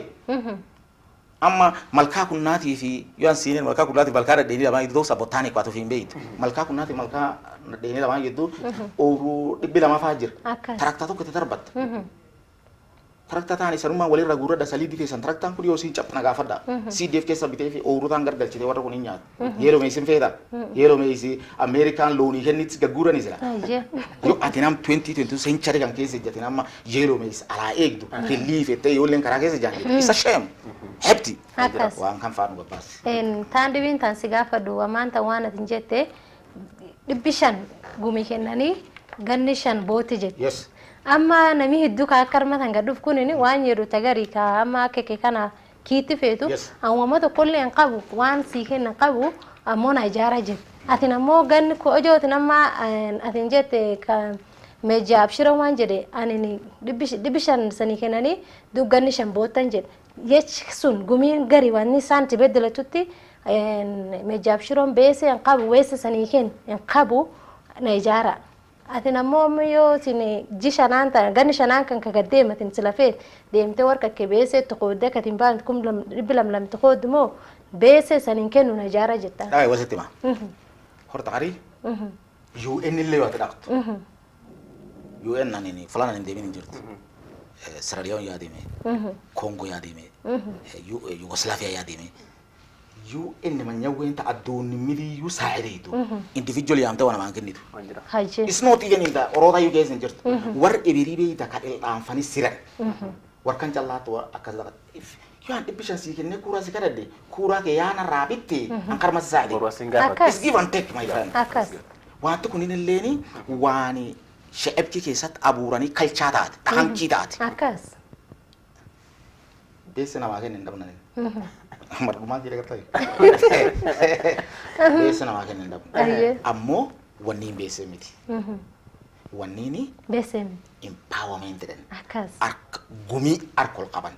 اما ملكا كناتي في يوان سينين ملكا كناتي بالكار ديني لما يدو سبوتاني كواتو في بيت ملكا كناتي ملكا ديني لما يدو او دبي لما فاجر akas تركتا تو كتربت Traktataan isarummaa walirra guurradha saliidii keessan traktaan kun yoo siin caphana gaafadha CDF keessa bitee fi ooyiruutaan gargalchite warra kun hin nyaatu yeeloo meesin feeta yeeloo meesi Ameerikaan loonii kennitti gagguurani sila ayye yoo ati nam 2022 century kan keessa ejjate nama yeeloo meesi alaa eegdu reliifettee yoolleen karaa keessa jaanjete isa shame hebti akas waan kan faanu gabbaas taan dhibiin tan si gaafadhu amaanta waan atin jette 500 gumi kennanii ganni 5 booti jette yes amma nami hedduu ka akka armatan gadhuuf kunini waan jedhu tagarii ka amma keke kana kiitti feetu Yes. awwama tokkollee hin qabu waan sii kennan qabu ammoo na ijaara jedhu atin ammoo ganni ko ojootin amma atin jette ka meejaa abshira waan jedhe anini dhibbi 5 sanii kennanii ganni 5 boottan jedhe yech sun gumiin gari waan isaan ti beddeletutti meejaa abshiroon beese hin qabu weessa sanii kenn hin qabu na ijaara atin ammoo yoo tin jishanaan ta ganni shanaan kan kagaddeematin silafeet deemte warka ke beese toqoodde katin baan kum lam toqoodmo beese sanin kennu na ijaara jetta ay wasitti ma horta qari UN illee waa tadaqtu UN nanini fulana nin deemin jirtu Sierra Leone yaadime Congo yaadime Yugoslavia yaadime UN man yaween ta addoonni miliyyu saa'ideetu individual yaamte wana maan kennitu Wanjira. haje it's not even in the orota you guys in jirtu war ebirii beeyta ka dhaanfani siran war kan callaatu war akkas laqa yoo an dhibbishan sii kenne kuuraa si kadhadde kuuraa kee yaana raabitte an karma si saa'ide Borwa singaafate. Akas. it's give and take my friend akas wanti kun illeen waani sha'abki keessatti abuuranii kalchaa taate dhahankii taate akas beessa namaa kennin dhabnani margumaan jira gartay beessa namaa kennin dhabna ayye ammoo wanni hin beesse miti wanni ni besem empowerment den akas ark gumii arkol qaban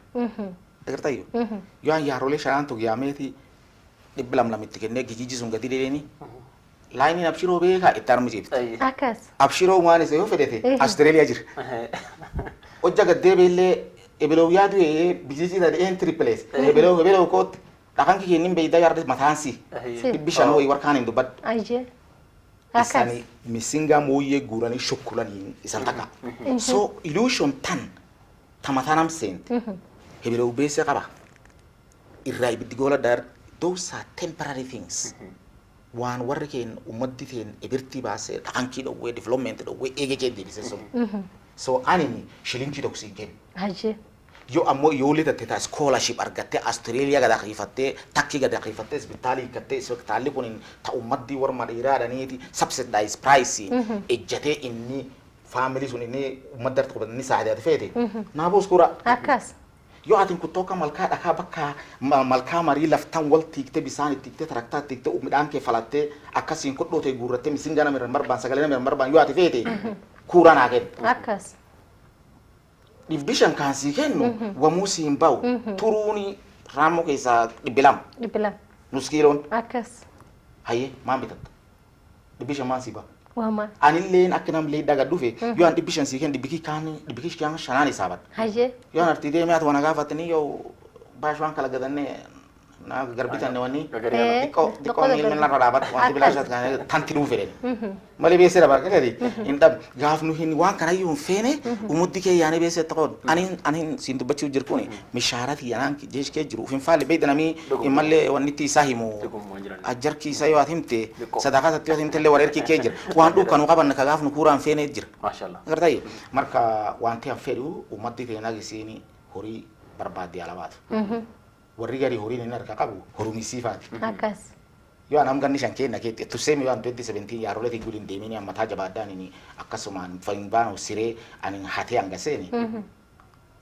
gartay yoo an yaarolee shanaan tokko yaameeti dhibbi lamitti kennee gijiji sun gadi dheeni laayiniin abshiroo beekaa itti armu jeefti Ayye. akas abshiroo waan isa yoo fedhete Australia jira hojja gaddee beellee ebelow yaadu bijiji da entry place ebelow koot dhakan ki kennin beeyda yarde mataansi Ayye. dhibbi shan ho'i warkaan hin dubbad ayye akas isani misinga mooyyee guuranii shokkulanii isan taka so illusion tan tamatanam sent ebelow beese qaba irraa ibiddi goola dar those are temporary things waan warri keen ummaddi teen ebirtii baasee dhaqankii dhowwee development dhowwee eegee deebisee so anini shilinkii dhoksii kennu ayye yo ammoo ijoollee tatte taa scholarship argattee Australia gada qiifattee takkii gada qiifattee isbitaalii gattee isbitaalli kun ta ummaddi warma dhiiraadhaniiti subsidized price ejjatee inni family sun inni ummadda qobatanii saaxidaati feete naaboos kura akas yoo atin kuttooka malkaa dhakaa bakka malkaa marii laftan wal tiikte bisaan tiikte taraktaa tiikte midhaan kee falattee akkasiin kodhoote guurrattee misingaa nama irra barbaan sagalee nama irra barbaan yoo ati feete kuuraa naa kennu akas dhibbishan kaansii kennu wamuu siin bahu turuuni raammoo keessaa dhibbilam dibla nuskiiloon akas hayyee maan bitatta dhibbishan maan sii bahu wama anilleen akka namlee dhaga dhufe yoo an dhibbishan sii kennu dhibbikii shanaan isaa bad ayye yoo an artii deemee ati wana gaafatanii yoo baashwaan kala gadannee na garbitan ne wani Gagariana. diko ni men la rabat wanti bila shat kan tanti dum fere mali be sera ba kadi indam gaf nu hin wan kana yum fene umuddi ke yani be se taqod anin sindu bachu jirkuni misharati yanan jesh ke jiru fin fali be danami imalle wani ti sahimu ajar ki sayo atimte sadaqat ti atimte le warer ki ke jir wan du kanu qaban ka gaf nu kuran fene jir Mashallah. gartay marka wanti aferu umaddi te nagi sini hori barbadi alabat warri gari hori ni narka qabu horumi sifati akkas yo anam ganni shanke na ke to semi wan 2017 ya rolati gulin de mini amma taja badani ni akkasuman fain bano sire anin hati anga seni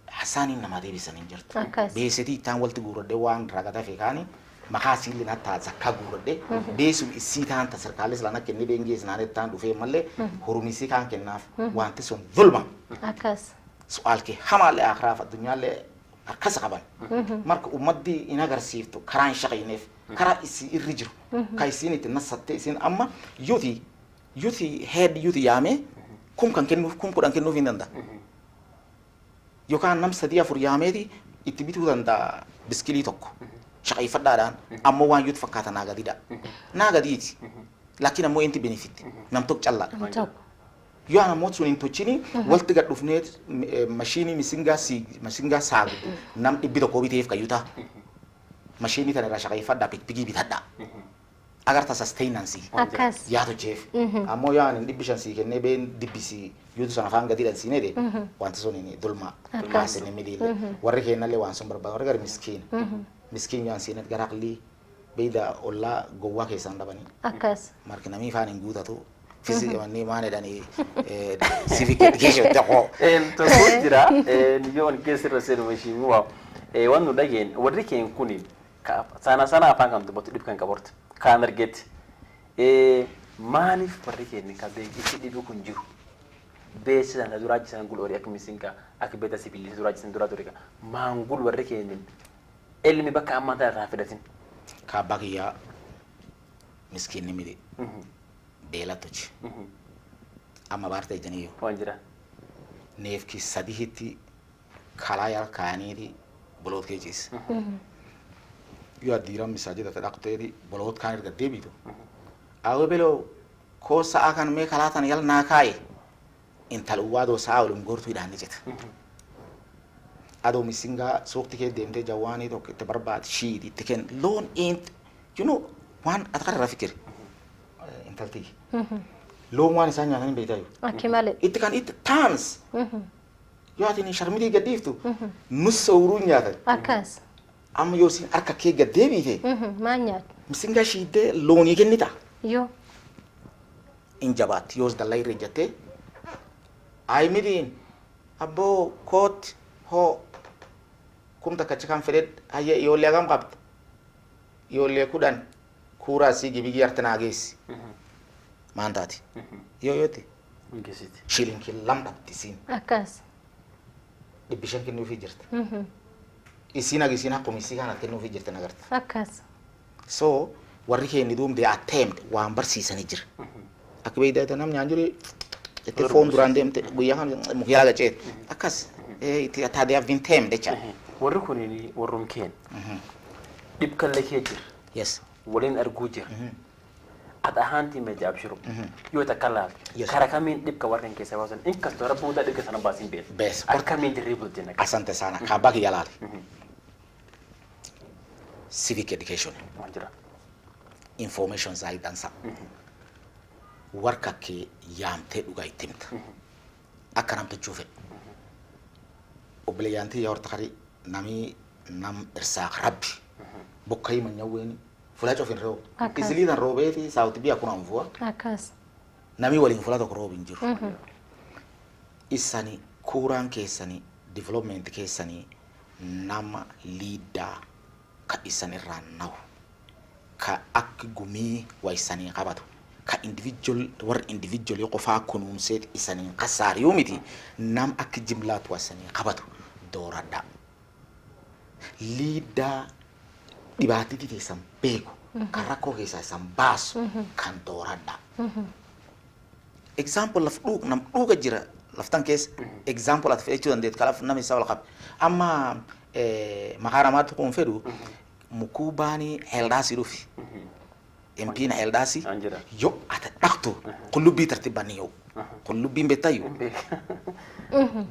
hasani na made bisanin jirta akkas be seti tan walti gurode wan ragata fe kani makasi lina ta zakka gurode be su isitan ta sarkalis lana kenni be ngis na ne tan du fe malle horumi si kan kennaf wanti son zulma akkas su'al ke hamale akhra fa dunya le akasa qaban marka umaddi ina garsifto karan shaqinef kara isi irrijru kaisini tinasatte isin amma yuti head yuti yame kum kan kennu finanda yo kan nam sadiya fur yamedi itibitu danda biskili tokko shaqai faddadan amma wan yut fakata naga dida naga diti lakin ammo enti benefit nam tok challa yo ana motsu in tocini walti ga dufne machine masinga sag nam dibito ko bitef kayuta machine tan ra shaqai fadda pigi bitadda agar ta sustainance akkas ya to chef amo ya ni dibishan si kenne be dibisi yudu sana fanga didan sinede wanta soni ni dulma asene medile warre ke nalle wan sombar ba warre gar miskin yan sinet garakli beida olla gowa ke sanda bani akkas marka nami fani nguta to physique wani mane dani civic education to ko En to kujira ni yon kesira sen mheshimiwa wanu dagen warri ken kunin ka sana apan to botu dipkan kabort kanar get manif warri ken ka be isi dibu kunju be sana da duraji san gulori ak misinka ak beta sibil duraji san duratorika mangul warri ken elmi baka amanta rafidatin ka bagiya miskin nimide dela tochi amma barta janiyo wanjira nefki sadihiti kalayal kanidi bolot kejis yo adiram misajida tadaqtedi bolot kanir gadebito awe belo ko sa akan me kalatan yal nakai intal wado saawlum gortu idani jet ado misinga sokti ke demte jawani to te barbat shidi tiken lon int you know wan atakar rafikir intalti lon wan sanya nan betayo akimale it kan it tans yo atini sharmidi gadiftu musawrunya ta akkas am yo sin arka ke gadebite manyat misinga shide lon yigenita yo injabat yos dalai rejate ay midin abo kot ho kumta kachikan fred aye yo legam qabt yo le kudan kura sigi bigi yartana agesi mandati yo yote ngesiti shilin ki lamba tisin akkas dibishan ki no fi jirta isina gisina komisi kana ki no fi jirta nagarta akkas so warri ke ni dum de attempt wa ambar sisani jir akbe da tanam nyanjuri ete fon durande mte buyahan mu yala gache akas iti ata de vintem de cha warri kunini warrum ken dibkan lake jir yes walin argujir ada hanti me jab shuru yo takalla Yes. karakamin dibka warren ke sawasan in ka tora buda dibka sana basin bel Bes. akamin dribble jena asante sana ka bagi yalali civic education wanjira information zai dansa warka ke yamte duga itimta akanam ta juve obliganti ya hortakari nami nam irsa rabbi bokai man yaweni fulacho fin ro Okay. isili dan robeti sauti biya kuna mvua akkas nami walin fulato ko robin jiru isani kuran kesani development kesani nama leader ka isani rannaw ka ak gumi wa isani qabatu ka individual yo qofa kunun set isani qasar yomiti nam ak jimlat wa isani qabatu dorada leader dibati ti sampego karako kesa sambaso kan dorada example laf duk nam duga jira laftan kes example at fechu and det kalaf nam isawal qab amma maharamat ko fedu mukubani eldasi rufi empina eldasi Anjira. yo ata dakto kullubi tartibani yo kullubi mbetayu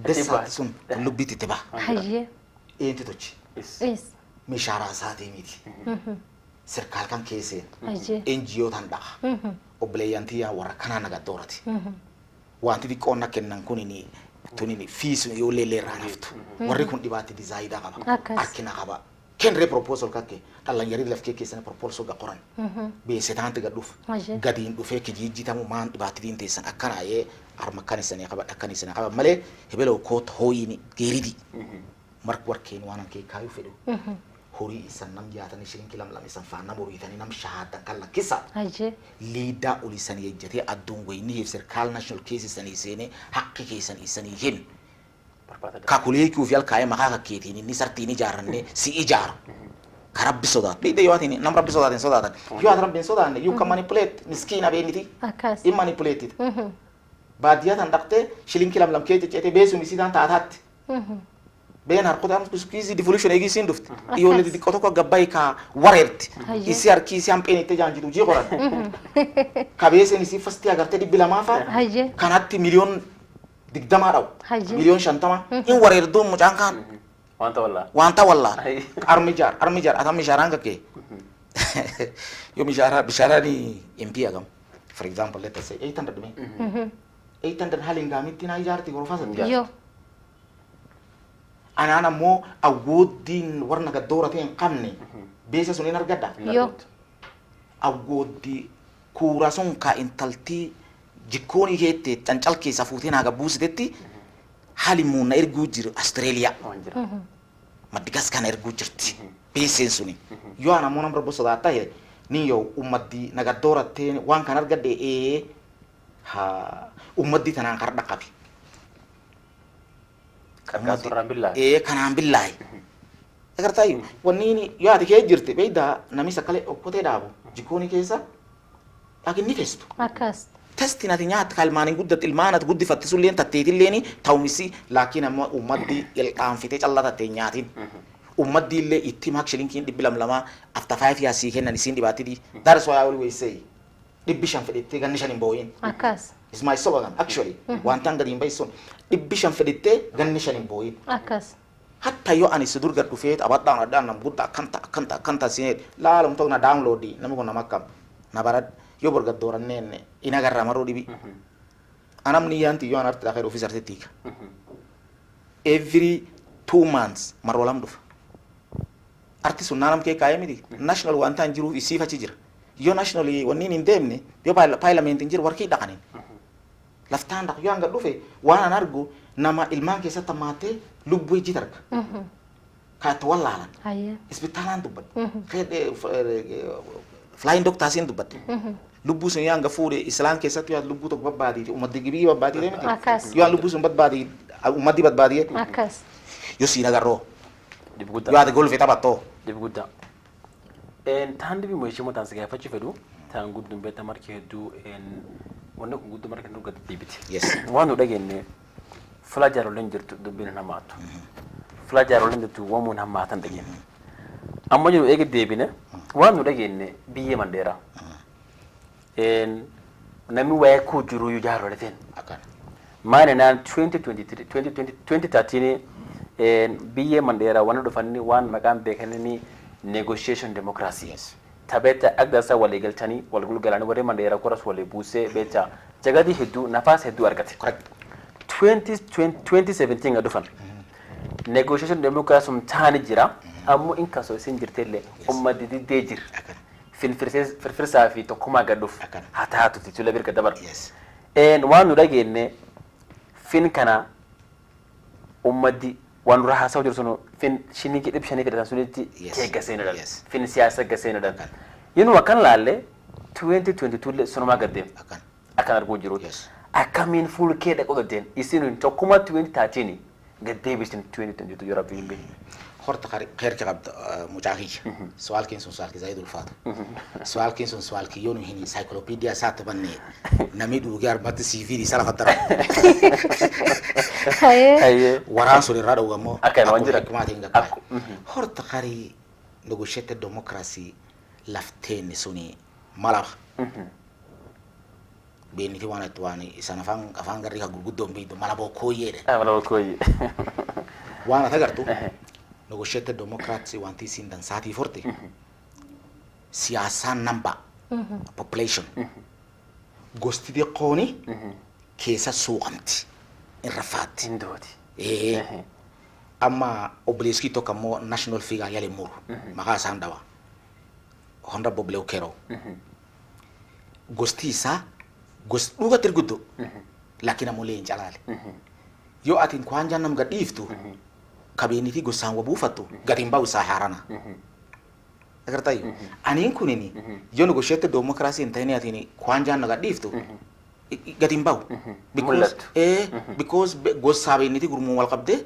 desa sun kullubi titiba haye enti tochi is mishara saati miti serkal kan kese haye NGO tan dak obleyantiya wara kana naga dorati wanti di konna kennan kunini tunini fiisu yo lele ranaftu warri kun dibati di zaida kaba Akas. arkina kaba ken re proposal kake alla yari laf keke sana proposal ga qoran be setante ga duf Aje. gadi du fe ke jiji tamu man dibati din te san akana ye ar makani sana kaba akani sana kaba male hebelo ko to hoyini geridi mark warken wanan ke kayu fedo hori isan nam jata ni shirin kilam lam isan fa nam uri tani nam shahada kala kisa haye lida ulisan yejjate addun goyni hefser kal national cases ani sene haqqi kesan isani hin kakule ku fial kay maka ketini ni sartini jaranne si ijar karabbi sodat be de yatini nam rabbi sodat sodat you are rabbi sodat you can manipulate miskina be niti akas I manipulated badia tan dakte shilin kilam lam kete chete be su misidan tatat ben har qotam kuskizi devolution egi sin duft iyo le di kotoko gabay ka warert Aye. isi ar kisi am penite janjidu ji qoran kabese ni si fasti agarte di bila mafa haye kanatti million digdama daw Haye. million shantama in warer do mu jankan Wanta walla. wanta walla Aye. armijar atam misharanga ke yo bishara ni MP agam for example let us say 800 me 800 halinga mitina ijarti gorfasa yo ana mo awodin warna ga dorate en qamne besa sunin argada yo awodi kurason ka intalti jikoni hete tancal ke safutina ga busdetti halimu na ergu jir Australia Anjira. Madagascar na ergu jirti besen suni yo ana mo namra boso data he ni yo ummaddi naga dorate wan kan argade ha ummaddi tanan karda qabi Karga surran billahi. kanaan billahi agartay wanini yaati ke jirte beida namisa kale okkote daabu jikoni keessa lakin ni testu akas testi nati nyaat kalmaani guddat ilmaanat guddi fattisu leen tatteetilleen tawmisi laakiin amma ummaddi ilqaanfite callata tee nyaatin ummaddi illee itti maak shilinkiin dhibbi lamlama after 5 years sii kennan isiin dhibaatidi that is why I always say dhibbi shan fedhittee ganni shan hin booyin akas is my slogan actually wantaan gadi hin baysun dhibbi shan fedhittee ganni shan hin booyin akas hatta yo ani sudur gaddu feet abadda na dan nam gudda kanta sinet la lam to na download namu ko namakam na barad yo bor gaddo ranne ina garra maro dibi anam ni yanti yo anart dakhir officer tetika every 2 months marolam duf arti sunanam ke kayemidi national wantan jiru isifa ci jira yo nationally wonni ni demne yo parliament jir warki dakanin laftan dak yo anga dufe wana nargo nama ilman ke satamate lubbu jitarka ka to wallalan haye isbitalan dubat kede flying doctor sin dubat lubbu sun yanga fude islam ke satu ya lubbu to babadi umadi gibi babadi remeti Akas. yo lubbu sun babadi umadi babadi akas yo sina garro Dibgudda. yo ade golfe tabato Dibgudda. En tandi bi moyshimo tan siga fachi fedu tan guddum be tamarke hedu en wonne ko guddum marke nduga dibiti. yes Wanu dagenne fula jaro len jirtu dubbina namatu. Fula jaro len jirtu wamun hamatan dagenne. Amma ñu ege debine wanu dagenne biye mandera. En nami waye ko juru yu jaro reten. akan Mane nan 2023 2013 en biye mandera wana do fanni wan magam be kanani negotiation democracy yes tabeta agdasa wala galtani wala gulgalani wore mandera koras wala buse beta jagadi hedu nafas hedu argate correct 2017 adu fan negotiation democracy tani jira ammo in kaso sin jirtelle umma didi dejir akan firfirsa fi to kuma gaduf Akan. hata hatu titula birka dabar yes en wanu dagenne fin kana ummadi wanu raha sawjur sono fin shini ki dib shani ka suniti Yes. ke gasena dal Yes. fin siyasa gasena dal Akan. yinu wakan lalle 2022 le sono magadde akan akan argo jiro yes akamin full ke da kogaden isinu to kuma 2013 gadde bisin 2022 yora bimbe horta khair ka qabda mujaahi su'aal kin su'aal ki zaid ulfat su'aal kin su'aal ki yonu hini encyclopedia sat banne namidu gar mat CV di sala fatara haye aye waran so rado gamo Akan, wanjira. kuma tinga Aku, horta khari negotiated democracy lafteen suni mala beniti wana tuani isana afan garri ka gurguddo mbido mala bo koyede mala bo koyi wana tagartu negotiated democracy wanti sindan sati forte siyasa namba population gosti de qoni kesa suqamti irrafat indoti amma obleski to kamo national figure yale mur maka sandawa honda boble okero gosti sa gost duga tergudo lakina mole jalale yo atin kwanja nam gadiftu kabiniti gosan wabu fatu gatimba usaharana agarta yo anin kunini yo negotiate democracy intani atini kwanja na gadiftu gatimba because gos sabiniti gurmu wal qabde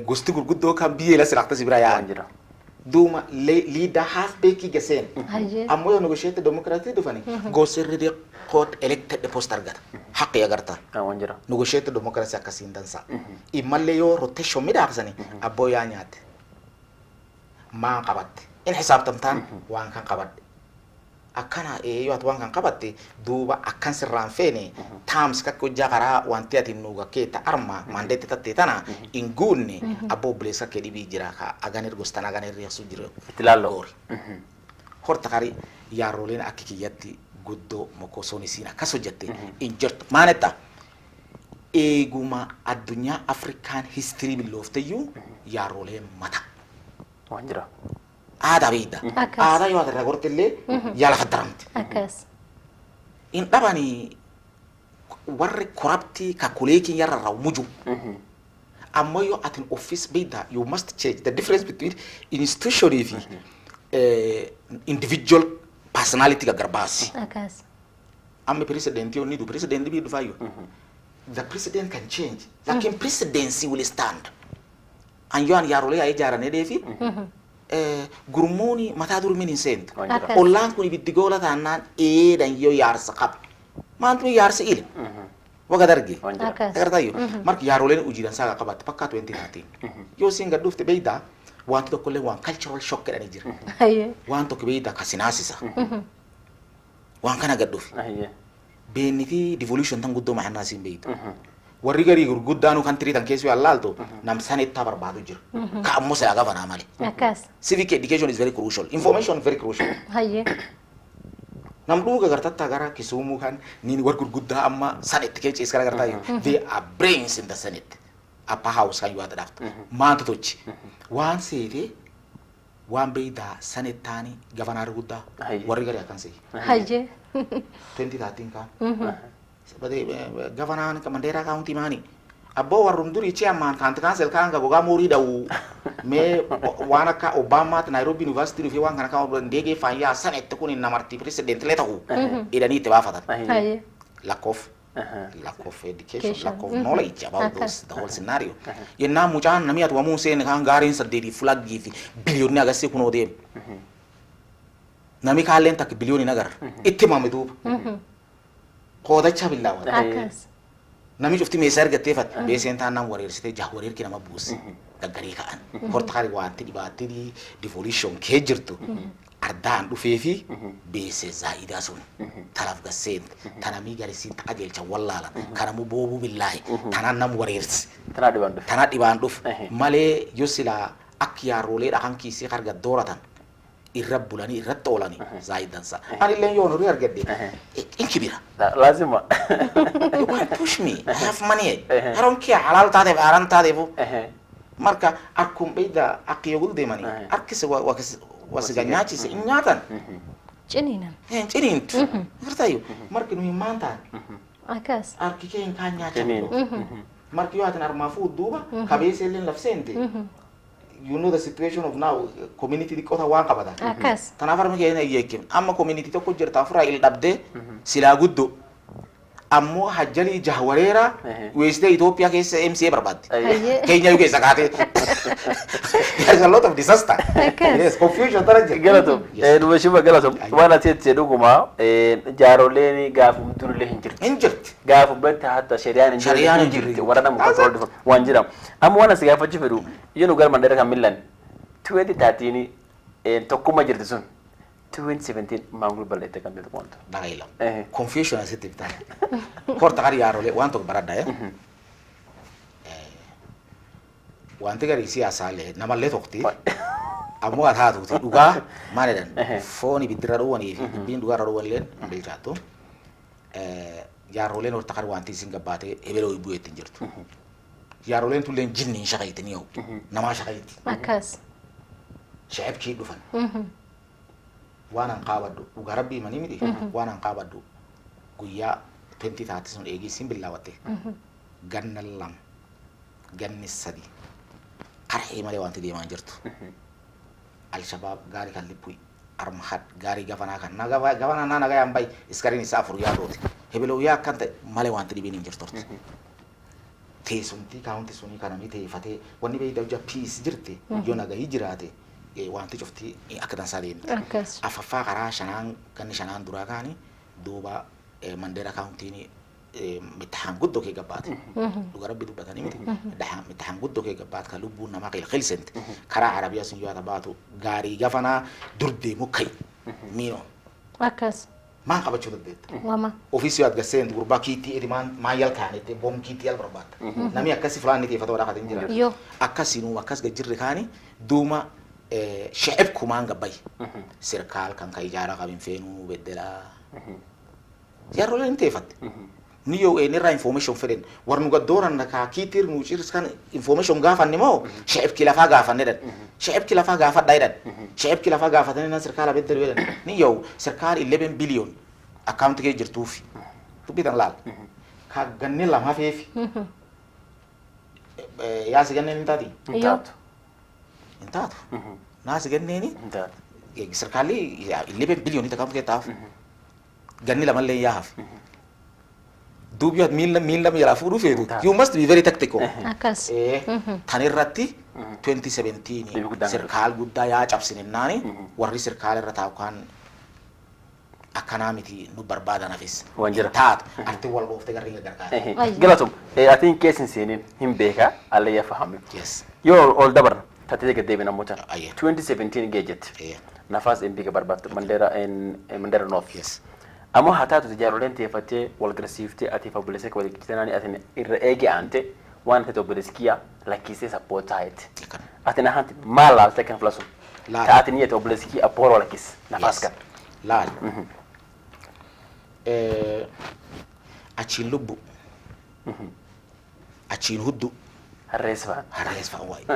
gosti gurgudo kan biye la silaqta sibra ya duma leader half beki gesen ammo yo negotiate democracy do fani gosirde court elected the poster gar haqqi agarta wanjira negotiate democracy akasin dansa imalle yo rotation mida aksani abbo ya nyaate ma qabat in hisab tamtan wan kan qabat akana yo at wan kan qabatte duba akan sirran fene tams ka ko jagara wanti atin nuga keta arma mandate tatte tana ingunni abbo blesa ke dibi jira ka aganir gostana aganir yasu jiro tilalo horta kari ya rolen akikiyatti guddo moko soni sina kaso jette injert maneta eguma adunya african history bilofte yu ya role mata wanjira ada bida ada yo ada gortelle yala khadaramti akas in dabani warre corrupti kakuleki yara raw muju amma yo at an office bida you must change the difference between institution if individual personality ga garbasi akas am president you need president be do fayo the president can change lakin presidency will stand and you and yarole ay jara ne defi gurmoni mata dur min sent olan kuni bidigola tanan dan yo yar saqab man tu yar sil waga dargi agarta yo mark yarole ujidan saga qabat pakka 2013 yo singa dufte beida want to kolle wan cultural shock kada ni jira want to beida kasinasisa wan kana gaduf beniti devolution tan guddo mahna sim beida warri gari gurguddanu kan tri tan kesu allalto nam sanit tabar badu jir ka ammo sa gavana mali akas civic education is very crucial information very crucial nam duga gartatta gara kisumu kan ni war gurgudda amma sanit ke cis kara garta they are brains in the senate apa house kan yuada daft man tochi wan sede wan beida sanit tani gavana gudda warri gari akan sei 2013 kan sebagai gavana ka Mandera County mani abbo warum duri chairman kan council kan ga goga muri dawu me wana ka Obama ta Nairobi University fi wan kan ka ndege fa ya senate kuni na marti president letahu idani te bafata lack of education lack of knowledge about those the whole scenario yenna mujan nami atwa mu sen kan garin sadedi flag gifi billion ni aga se kuno dem nami ka lenta ki billion nagar ittima medu qoda chabillawa akas nami jufti me sarga tefat be senta nam warir site jahwarir kina mabus dagari kaan horta khari wanti dibati di devolution ke jirtu ardan du fefi be se zaida sun taraf gasen tanami gari sin tajel cha wallala kana mu bobu billahi tanan nam warir tanadi bandu male yusila akya role da hanki si kharga doratan irrabbulani irrattolani zaidan sa ani len yono ri argadde inkibira lazima you can push me I have money I don't care halal tade haram tade bu marka akum beida akiyogul de mani arkise wasiganyachi se inyatan cininan cinint ngertayo marka nu manta akas arkike en kanyacha marka yo atan armafu duba kabese len lafsente you know the situation of now community di kota wan qabada akas tanafar me kene yekim amma community to ko jirta fura il dabde sila guddo ammo hajjali jahwarera weste Ethiopia ke MCA barbad Kenya yuke zakate there's a lot of disaster yes confusion taraje galato no shiba galato wana tete duguma jaroleni gafum durle hinjirti gafum benta hatta shari'an hinjirti warana mu control wanjira amma wana siga faji fedu yenu gar mandara kamillan 2013 tokkummaa jirti sun 2017 maangul balleette kan beeku wanto. Dhagaila. Confusion asitti bitaa. Korta qari yaarolee waan tokko baradha yaa. Wanti gari siyaasaalee namallee tokkti. Ammoo haa taatuuti dhugaa maal jedhan fooni biddira dhuwanii fi dubbiin dhugaa irra dhuwalleen bilchaattu. Yaaroleen horta qari wanti isin gabbaatee ebelee ho'i bu'eetti hin jirtu. Yaaroleen tulleen jinniin shaqayitin yoo namaa shaqayitti. Akkas. Sha'ibkii dhufan. Waan an qaabaddu dhugaa rabbii manii miti waan an qaabaddu guyyaa 2030 sun eegii sin billaawatte ganna lama ganni sadi qarhee malee wanti deemaa jirtu. Al-Shabaab gaarii kan lippui armahad gaarii gafanaa kan gafanaa naa nagayaan bay iskariin isaa afur yaadooti hebeloo yaa akkan ta'e malee wanti dhibiin hin jirtorti. Teessumtii kaawunti sunii kana mii teeffatee wanni beeyda hojja piis jirte yoo nagahii jiraate wanti cufti akka dansaa deemte. Afaffaa karaa shanaan ganni shanaan duraa kaani duuba mandeera kaawuntiin mitahaan guddoo kee gabbaate. Dhuga rabbi dubbatanii miti. Mitahaan guddoo kee gabbaate kan lubbuun namaa qilqilsente karaa Arabiyaa sun yoo baatu gaarii gafanaa durdee mukkai miinoo. Akkas. Maan qabachuu dandeetta. Wama. Ofiisii yaad gasseen gurbaa kiitii edi maan yal kaanette boom kiitii yal barbaadda. Namni akkasi filaan ni teeffata wadhaa katin jira. Yoo. Akkasiinuu akkas gajjirri kaani duuma sha'ib kumaan gabbay. Sirkaal kan ka ijaaraa qabin feenuu beddelaa. Jaarroleen teeffatte. Ni yoo irraa information fedhen warnu gaddooran nakaa kiitir nu cirs kan information gaafanne moo sha'ib kilafaa gaafanne dan. Sha'ib kilafaa gaafadhaa jedhan. Sha'ib kilafaa gaafatanii nan sirkaala beddelu jedhan. Ni yoo sirkaal 11 billion akkaawunti kee jirtuufi. Dubbitan laal. Ka ganne lama feefi. Yaasi ganneen hin taati? Hin taatu. Hin taatu. Naasi ganneeni? Hin taatu. Sirkaalli 11 billion akkaawunti kee taaf. Ganni lamallee yaa hafi. Duubi yaad miila miiraa fuudhuu feetu. You must be very tactical. Akkas. Tan irratti 2017 sirkaal guddaa yaa cabsinennaani warri sirkaal irra taa'u kan akkanaa miti nu barbaadan hafis. Waan jira. Taatu arti wal dhooftee garri gargaara. Galatum atiin keessin seenin hin beeka allayya fahame. Yes. Yoo ol dabar tatee gaddeebi namoota. 2017 geejjetti. Nafaas MP barbaattu Mandera North. Yes. Ammoo haa taatu jaaroleen teeffattee wal garsiiftee ati fabulesee wal qixxeenanii ati irra eege aante waan ta'e obboleskiya lakkisee sappootaa jetti. Ati na hanti maal laalte kan filasu. Taati ni obboleski appooloo lakkis nafaas kan. Laal. Achiin lubbu. Achiin huddu. Harrees fa'aa. Harrees fa'aa waa'ee.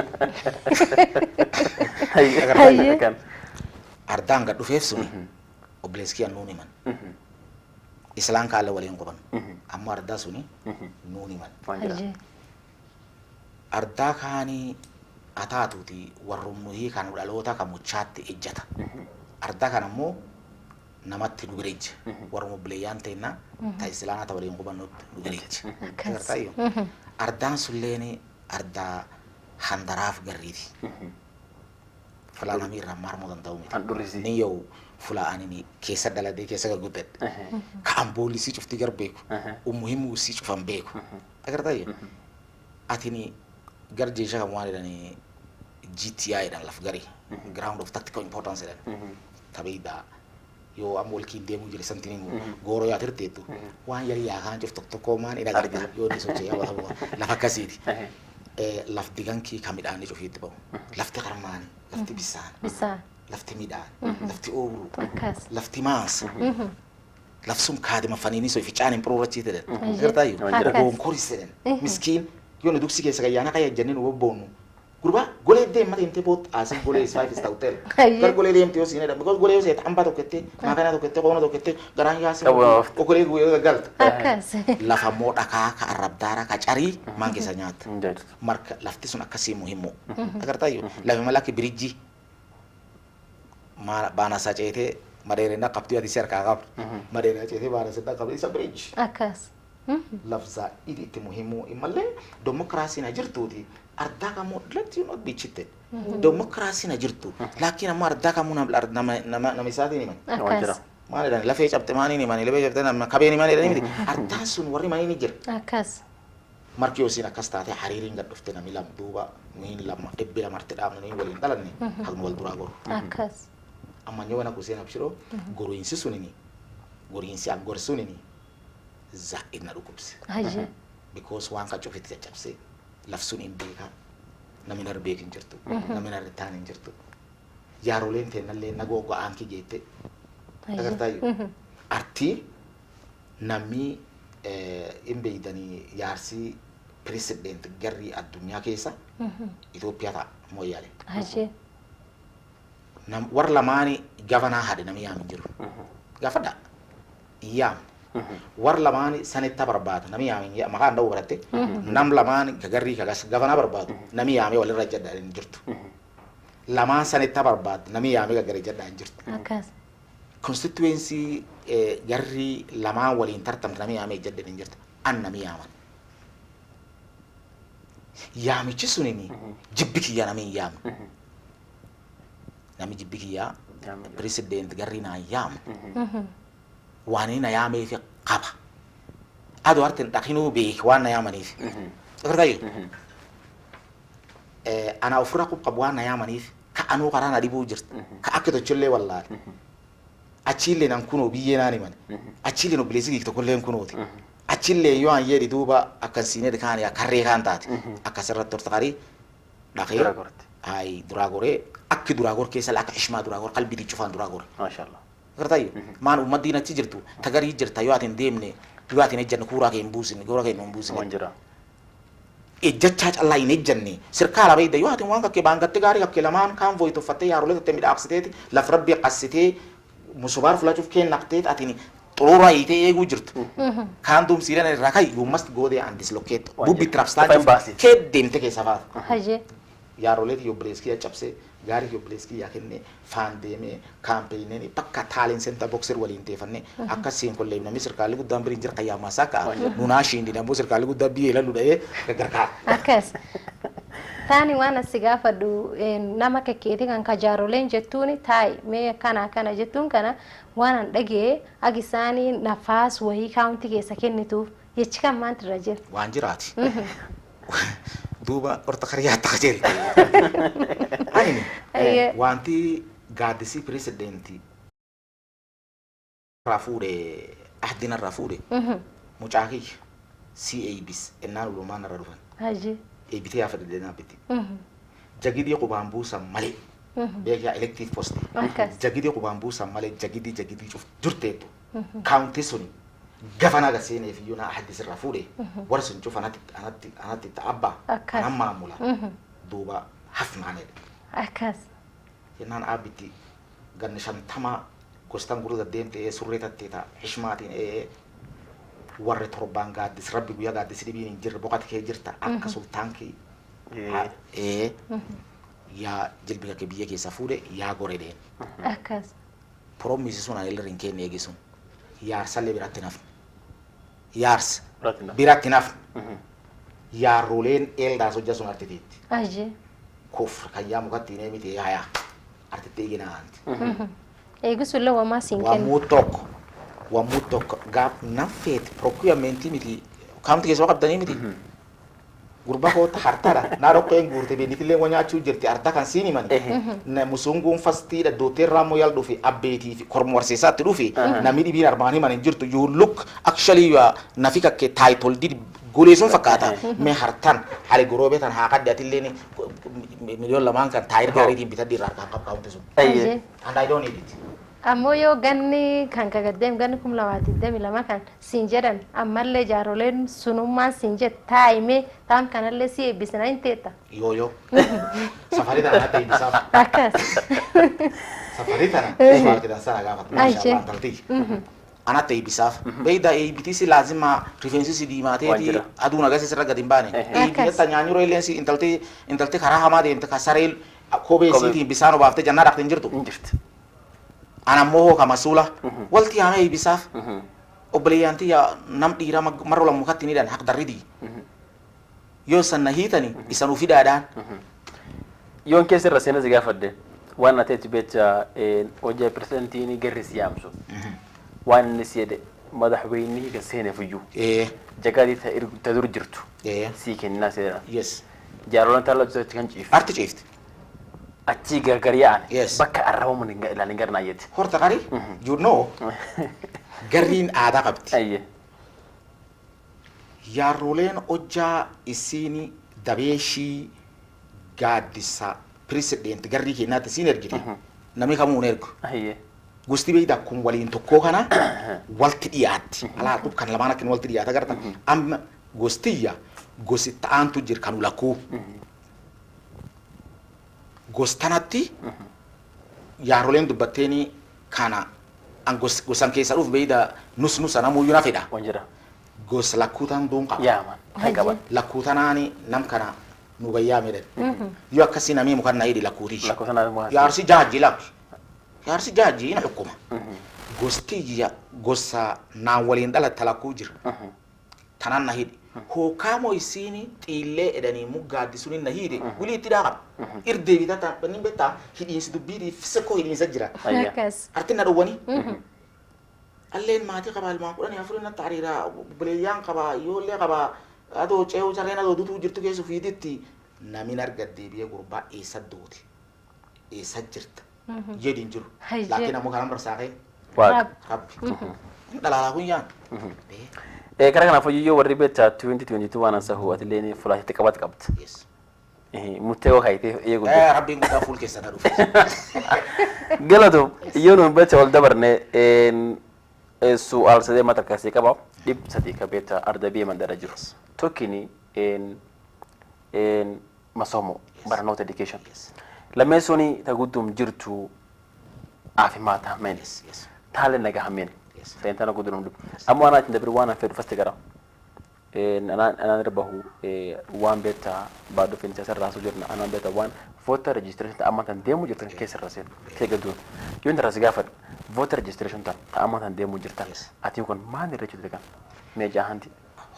Hayyee. Ardaan gad dhufeef suni obboleskiya nuun himan. Islaan kaala waliin qaban. Amma ardaa suni nuun himan. Ardaa kaanii ataatuuti warrumnuhii kan dhaloota kan muchaatti ejjata. Ardaa kan ammoo namatti nu bireejja. Warruma bileeyyaan ta'inna ta islaana ta waliin qabannutti nu bireejja. Agartaayyoo. Ardaan sulleeni ardaa handaraaf garriiti. Fulaanamii irraa maarmoo danda'u miti. Ni yoo fulaanini keessa daladee keessa gurguddadhe. Ka'an boolisii cufti gar beeku. Umuhimu usii cufan beeku. Agartaayyoo. Atini gar jeesha kan waan jedhanii GTI jedhan laf garii. Ground of Tactical Importance jedhan. Tabeeydaa yoo amma walkiin deemuu jire santiin gooroo yaa tirteettu waan yali yaa kaan jirtu tokko maan ina garta yoo ni sochee yaa wata bu'a lafa akkasiiti. Laf digankii kan midhaanii cufiitti ba'u. Lafti qarmaani, lafti bisaan, lafti midhaan, lafti ooluu, lafti maas. Lafsum kaadima faniini so ficaan hin proorachi jedhan. Gartaayyuu gonkoris jedhan. Miskiin yoo nu duksi keessa gayyaana kaya jenneen wobboonu. Gurba golee deemma deemtee boot asii golee isfaayif ista hotel. Gar golee deemtee yoo siinedha. Because golee yoo seeta hambaa tokkottee, maakana tokkottee, qoona tokkottee garaan yaasee golee guyyaa galta. Akkas. Lafa moo dhakaa ka arrabdaara ka carii maan keessa nyaata. Marka lafti sun akkasii muhimu. Agartaayyuu lafa malaki biriijii baana isaa ceetee madeerina qabdii ati harkaa qabdu. Madeerina ceetee baana isaa qabdu isa biriijii. Akkas. Lafza itti muhimu imallee demokraasiin jirtuuti. Ardaa kamuu let you not be cheated. Demokraasiin jirtu. Laakiin amma ardaa kamuu nama isaatiin himan. Akkas. Maal jedhani lafee cabte maanii ni manii lafee cabte nama kabeen maanii jedhani miti. Ardaan sun warri manii ni jira. Akkas. marki osina kastate haririn gad dufte nami lam duba min lam ebbe marte dam ni walin dalani hagn wal durago akas amma nyawana kusena abshiro goro insi sunini goro insi agor sunini za ina rukubs haje because wan ka chofit ya chapse lafsun imbeka nami nar bekin jirtu nami nar tan jirtu yaro lente nalle nago go anki jete agartay arti nami imbe idani yarsi president garri ad-dunya keessa Ethiopia ta moyale haje nam war lamani governor hade nami yam jiru gafada yam war lamani sanetta barbad nami yam ya maka ndaw barate nam lamani gagarri kagas governor barbad nami yam wala rajada jirtu lama sanetta barbad nami yam gagarri jadda jirtu akas constituency garri lama walin tartam nami yam jadda jirtu an nami yam yami ci sunini jibbiki ya nami yam nami jibbiki ya president garri na yam wani na yame fi qaba ado artin dakhinu bi wana yamani fi garday ana ufraqu qabwana yamani fi ka anu qarana dibu jirt ka akido cholle wallahi achille nan kuno biye nani man achille no blesi to kollen kunoti achille yo an yedi duba akasine de kan ya karre kan tati akasarra tortari dakhir ay duragore akki duragor kesal ak ishma duragor qalbi di chufan duragor ما شاء الله gartay man umadina tijirtu tagari jirta yo atin demne yo atin ejjan kura ke mbusin gora ke mbusin وانجرا ejjacha Allah ine janni sirkala bayda yo atin wanga ke bangatte gari ke laman kan voito fatte yaro le temida aksiteti laf rabbi qasite musubar fulachuf ken naqtet atini طرورا يتي ايغو جرت كان دوم سيران راكاي يو ماست جو ذير اند ديسلوكيت بوبي ترابستان كدم تكي سفات haje يا روليت يو بريسكي يا تشابسي غاري يو بريسكي يا كني فانديمي كامبيني ني بكا تالين سنتا بوكسر ولين تيفني اكا سين كل لينا مصر قال قدام برينجر قيا مساكا نوناشين دي نبوسر قال قدام بي لالو داي غركا akas tani wana sigafa du nama keketi kan kajarolen jettuni tai me kana jettun kana wana dage agisani nafas wahi county ke sakennitu yechika mant rajel وانجراتي دوبا ortakariya takjeri ayni Aye. wanti gadisi presidenti rafure ahdina rafure mucaki CABs enna ulumana rarufan haje ebiti ya fadena biti jagidi qubambu samale bega elective post akas jagidi qubambu samale jagidi chuf jurteto county suni gafana ga sene fi yuna hadis rafure warsun chuf anati taabba Akas. amma mula duba hafmane akas yenan abiti gan shantama kostan guru da dente surreta teta hishmatin warre torban gadis rabbi guya gadis dibini jirra bokat ke jirta akka sultanki ya jilbiga ke biye ke safude ya gore de akas promise suna el rinke ne gisun yar salle biratinaf yars راتنا biratinaf ya rolen el da soja sun artitit haje kufr kayam gatti ne miti ya artite gina anti egu sulle wa wa masinken mutok gap nafet procurement miti kam tige so qabdani miti gurba ko hartara na ro ko ngurte be nitile wonya chu jirti arta kan sini man na musungu fasti da doter ramo yal do fi abeti fi kormor se sat do fi na midi bi arbani man jirtu you look actually you are nafika ke title did goleson fakata me hartan hali gorobe tan ha kadda tileni million la man kan tayir gari di bitadi rar kan kam kaunte so haje and I don't need it ammoo yoo ganni kan kagaddeem ganni kum lamaati demi lama kan siin jedhan ammallee jaaroleen sunummaan siin jed taa'ime taan kanallee si eebbisana hin teetta yo safari tana tay bisaf akkas safari tana sual kita sana gafat Aiche. mashallah talti ana tay bisaf beida e bitisi lazima referensi si di mate di Wajira. aduna gasi sira gadimbane e Akas. bita nyanyuro elensi intalte karaha de kasarel ko be Kobe. siti bisano bafte janna rakten jirtu انجرت ana moho ka masula walti ame bisaf obleyanti ya nam dira marola mukatti ni dan hak daridi yo sanna hitani isanu fidadan يوم كسر رسينا زجاج فده وانا تيجي بيت وجه برسنتيني جرس يامسو وان نسيده madaxweynihii ka seenay fuyu eh jagaadii ta dur jirtu sii kennaa seera yes jaarolan tala kan ciif arti ciifti achi gargariyaan Yes. bakka arraba mun ilaalin garnaayeeti horta qari you know garriin aadaa qabdi ayye yaarroleen hojjaa isiini dabeeshii gaaddisa president garrii kennaatti siin ergite namni kamuu hin ergu ayye gosti beeyda kun waliin tokkoo kana walti dhiyaatti alaa kan lamaan akkin walti dhiyaata garta amma gostiyya gosi ta'aantu jir kan ulakkuu gostanatti yaarroleen dubbatteeni kana an gosan keessa dhuuf beeyda nusa namuyyuu na fedha wanjira gos lakkuutaan duun qaba yaaman hay qaban lakkuutanaani nam kana nu gayyaa midhan yoo akkasii namii mukan na hidhi lakkuutii lakkoofsanaa mu yaarsi jaajji lakki yaarsi jaajji ina dhukkuma gostiyya gosa naan waliin dhalatta lakkuu jira tanan na hidhi hookaamoo isiini xiillee edhanii muggaaddi suni na hidhi gulii itti dhaaqab irdee bitata bannin bettaa hidhiinsi dubbiidhi fisekoo hidhiinsa jira akkas arti na dhowwanii alleen maatii qaba ilmaan kudhanii afurii natti hariira buleeyyaan qaba ijoollee qaba adoo ce'uu sareen adoo dutuu jirtu keessu fiiditti namin argadde biyya gurbaa eessa duuti eessa jirta jedhin jiru Hayye. laakiin ammoo kanan barsaaqee waaqa rabbi dhalaalaa kun yaan kara kanaaf yoo warri beektaa 2022 waan ansa huwatilee fulaatitti qabat qabda yes murtee kaayitee eegu rabbiin guddaa fuul keessa na dhufe galatu yoo nu beektaa wal dabarne su'aal sadee mata kasii qaba dhib sadii ka beektaa arda biyya mandara jiru tokkini masomo barnoota education lammeessoni ta guddum jirtu aafimaata meen yes yes taale naga hameen Yes. seentana gudunum dub ammo ana tin dabir wana fedu fasti gara ana rabahu wan beta bado fin sa rasu jorna ana beta wan voter registration ta amatan demu jirtan kesa rasen ke gadu yon ras gafat voter registration ta amatan demu jirtan Yes. ati kon mani rechu de kan me jahanti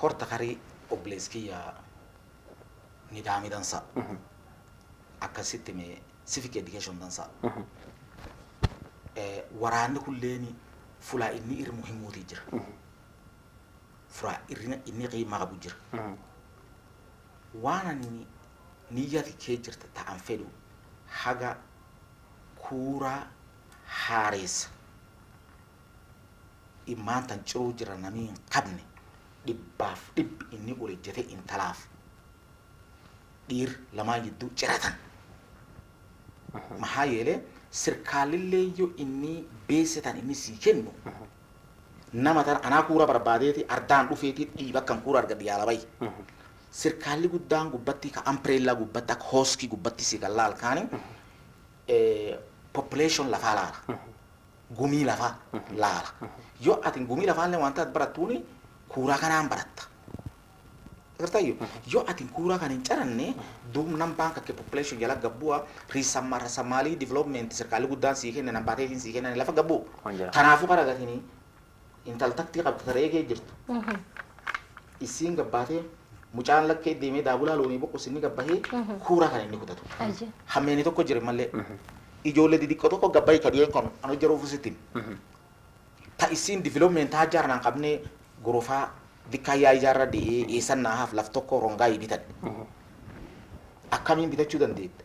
horta kari obleeskiyya nidaamii dansa akkasitti mee civic education dansa waraanni kulleeni fulaa inni irmu himuutii jira fulaa irrina inni qiimaa qabu jira waan ani niyyati kee jirta ta'an fedhu haga kuuraa haareessa immaantan ciruu jira namii hin qabne dhibbaaf dhibbi inni olejjate intalaaf dhiir lamaa jidduu ciratan maxaa yeele sirkaalillee yoo inni beesetan inni sii kennu nama tan anaa kuura barbaadeeti ardaan dhufeeti dhiiba kan kuura argadhi yaala bayi sirkaalli guddaan gubbatti ka ampreellaa gubbatti akka hooskii gubbatti si kan laal kaani population lafaa laala gumii lafaa laala yoo atin gumii lafaallee wanta ati barattuuni kuuraa kanaan baratta agartayyo yoo atin kuuraa kan hin caranne duub nambaan kakke population jala gabbua risamaalii development sirkaalli guddaan sii kenne nambaateetiin sii kennan lafa gabbu kanaafuu kara gatini intaltaktii qabda tareegee jirtu isiin gabbaatee mucaan lakkee deemee daabulaa loonii boqqo sinni gabbahee kuuraa kan inni kutatu hammeeni tokko jire mallee ijoollee didiqqoo tokko gabbahee kadiyeen kan anu jiruuf sittin ta isiin development haa jaarnaan qabnee gorofaa dikkaa yaa ijaarra de'ee eessan naahaaf laf tokko rongaa bitadhe akkamiin bitachuu dandeetta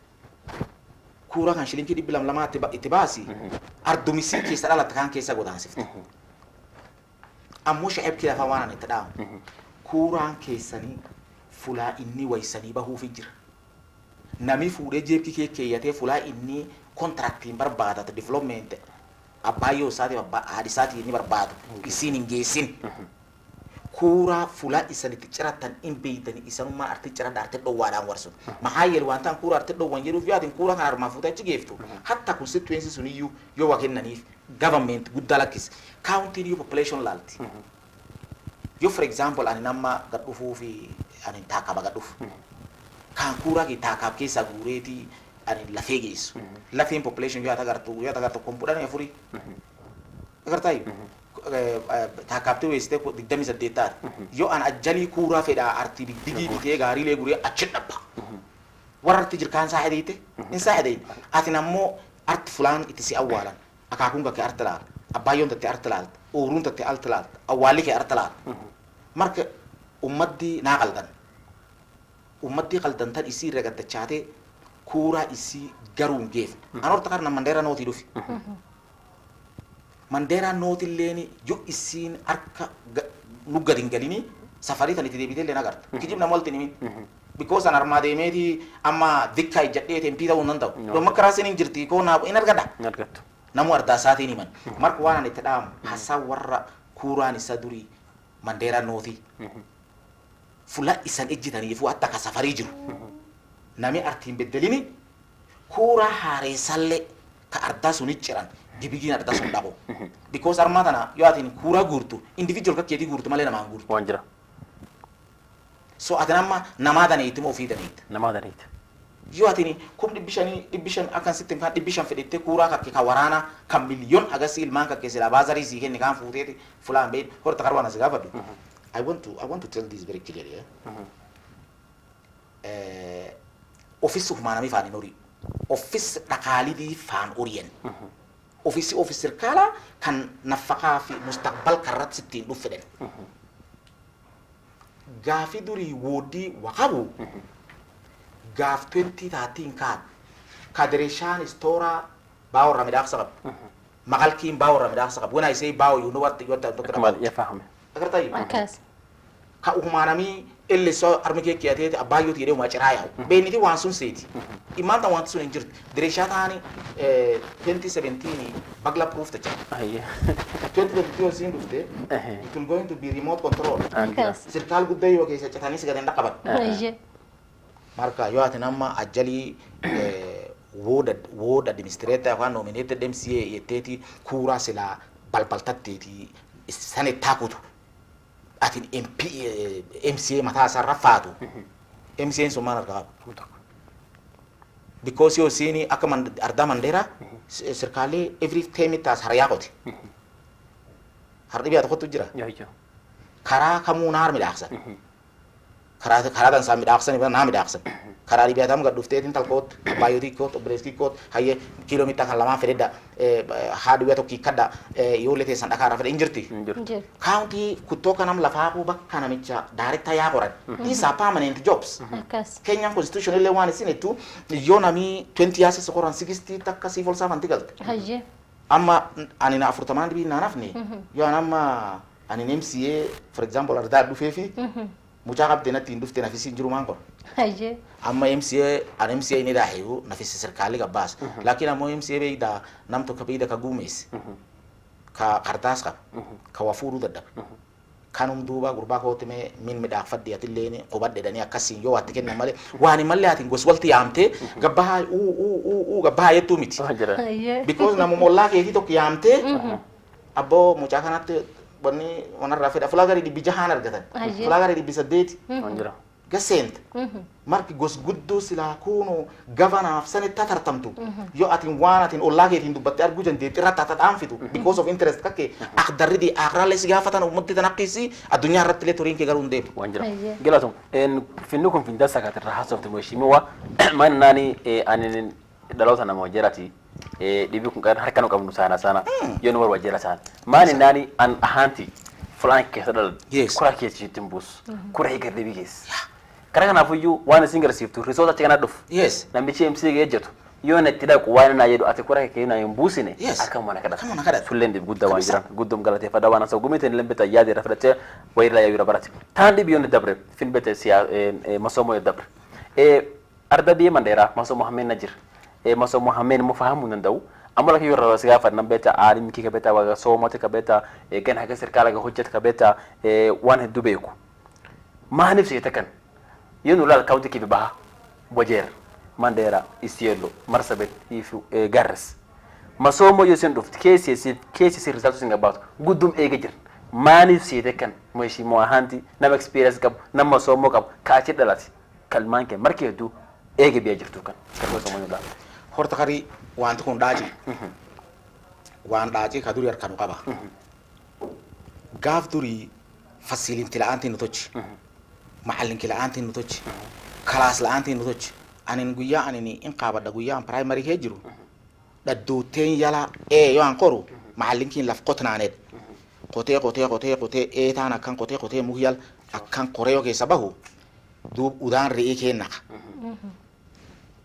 kuuraa kan shilinkii 200 itti baasi ardumisii keessa dhalatta kaan keessa godaansifte ammoo sha'eeb kee lafaa waan ani itti dhaamu kuuraan keessanii fulaa inni waysanii bahuufi jira nami fuudhee jeebki kee keeyyatee fulaa inni kontraktiin barbaadata development abbaa yoo isaatiif abbaa haadhi isaatii inni barbaadu isiin hin geessin kuuraa fulaa isanitti ciratan in beeytanii isanummaa arti cirada arti dhowwaadhaan warsun maxaa yeele wantaan kuuraa arti dhowwan jedhuuf yaatin kuuraa kan armaa fuutee achi geeftu hatta constituency suniyyuu yoo waa kennaniif government guddaa lakkis countiin yoo population laalti yoo for example ani nama gadhufuu fi ani taakaba gadhufu kan kuuraa kee taakaab keessaa guureetii ani lafee geessu lafeen population yoo atagartu kompudhanii afurii agartaayu taakaabtee weessitee 28 taate yoo an ajjalii kuuraa fedhaa artii digdigii bitee gaariilee guree achi dhabba warra arti jirkaan saaxideete in saaxidein atin ammoo arti fulaan itti si awwaalan akaakuun kakkee arti laala abbaayyoon tattee artilaalta ooruun tattee artilaalta awwaalli kee artilaalta marka ummaddii naa qaldan ummaddii qaldan tan isii irra gaddachaatee kuuraa isii garuu hin geef an horta qarna mandeera nootii dhufi mandeera nootilleen yoo isiin harka nu gad hin galini safarii tan itti deebitee illee nagarta kijibna molti nimi because an armaa deemeeti amma dikkaa ijjadhee tempii ta'uu nan ta'u dhomma karaa siniin jirti koo naa in argadha namu ardaa isaatiin himan marka waan an itti dhaamu hasaa warra kuuraan isa durii mandeera nootii fula isan ejjitaniifu hatta ka safarii jiru nami artiin beddelini kuuraa haareessallee ka ardaa suni ciran dibigiin ardaa sun dhabo because armaa tana yoo atiin kuuraa guurtu individual kakkeetii guurtu malee namaan guurtu waan jira so ati nama namaa daneetti moo ofii daneetti namaa daneetti yoo atiin kum dhibbishan akkan sitten kan dhibbishan fedhette kuuraa kakke ka waraana kan miliyoon agasii ilmaan kakke silaa baazarii sii kenne kaan fuuteeti fulaan beed horta karwaan as gaafadhu I want to tell this very clearly. Office of manami fan inori. Office nakaalidii fan orien. Office sirkala kan nafaqa fi mustaqbal karrat sittiin dhufeden. Gaafi durii woodii waqabu gaaf 2013 kaan kadereshaan istoora baawar ramidhaaqsa qabu. Maqalkiin baawar ramidhaaqsa qabu. When I say baaw you know what you're talking about. يفهم agartay akkas ka umanami elle so armike kiyate abayo tire ma ciraya beniti wan sun seti imanta wan sun injir diresha tani 2017 bagla proof ta اي 2022 sin dufte it will going to be remote control akkas sirkal gudday yo kaysa catani sigaden daqabat ayye marka yo atinamma ajali wood administrator wa nominated MCA yeteti kura sila balbaltatteti sane takutu atin MP MCA mata sarrafatu MCA so manar ka because yo sini akaman arda mandera sirkali every time tas harayaqoti hardi biya to jira يا يا kara kamu nar mi daksan kara dan sami daksan iba na mi daksan kara di biya tam ga dufte tin talkot bayoti kot obreski kot haye kilometer kalama fereda hadu biya to kikada yo lete san dakara fer injirti injir county kutoka nam lafaku bakka namicha director ya qoran these are permanent jobs akkas Kenyan constitution ile wani sinetu yo nami 20 years so qoran 60 takka civil servant tigal ayye amma anina afurtaman bi nanafni yo anama anin MCA for example arda du fefi mucha qabdena tin dufte na fisi jiru manko ayye amma MCA ni da heyu na fisi serikali ga bas lakini amma MCA be da namto ka be da ka gumes ka kartas ka wafuru dadda kanum duba gurba ko teme min mi da faddi atilleni o badde dani akasin yo watte kenna male wani malle atin gos walti yamte gabaha gabaha yetu miti ayye because na molla ke to yamte abo mucha kanat bani wana rafida fulagari di bijahan argatan Ayye. fulagari di bisadeti انجرا gasent marki gos guddo sila kuno governor of senate tatartamtu yo atin wanatin ollage tin dubatte argujan de tirata amfitu because of interest kake aqdaridi aqrale sigafatan umuddi tanaqisi adunya ratle torinke garunde وانجرا أيه. قلتهم ان فينكم في الدرس كانت الرحاسه في مشيموا ما ناني ان دلوت انا موجرتي دي بيكون كان حركه كم سنه ينور وجرا سان ما ناني ان اهانتي فلان كسدل Yes. كورا كيتي تمبوس كورا يغدي بيجيس كرانا نافيو وانا سينجر سيفتو ريسوتا تيغنا دوف yes نمبيشي ام سي جيتو يونا تدا كو وانا يدو اتكورا كينا يمبوسيني Yes. اكم وانا كدا Kama nakada. فلين دي غودا وانجرا غودم غلطي فدا وانا سو غوميتن لمبتا يادي رفرت ويرلا يورا برات تاندي بيون دبر فين بيت سيا مسومو دبر arda bi mandera maso mohammed najir maso mohammed mo fahamu nandau amala ki yorra siga fa nambeta alim ki ka beta waga so mate ka beta gen haga sirkala ga hujjat ka beta wan heddu beku ma nifsi takan yenu la county ki ba bojer mandera isielo marsabet ifu garres maso mo yosen doft kesi result singa about gudum e gajir ma nifsi takan mo shi mo hanti nam experience kab nam maso mo kab ka ci dalati kalman ke marke du ege biya jirtu kan karbo so mo da horta kari wanti kun daji wan daji kaduri yar kanu qaba gaaf duri fasilin tilaanti nutoch mahallin tilaanti nutoch class laanti nutoch anin guya anini in qaba da guya primary hejiru da doten yala yo an koru mahallinkiin laf qotnaaneedha qotee eetaan akkan qotee muhyal akkan qoreyoo keessa bahu duub udaan re'ee kennaqa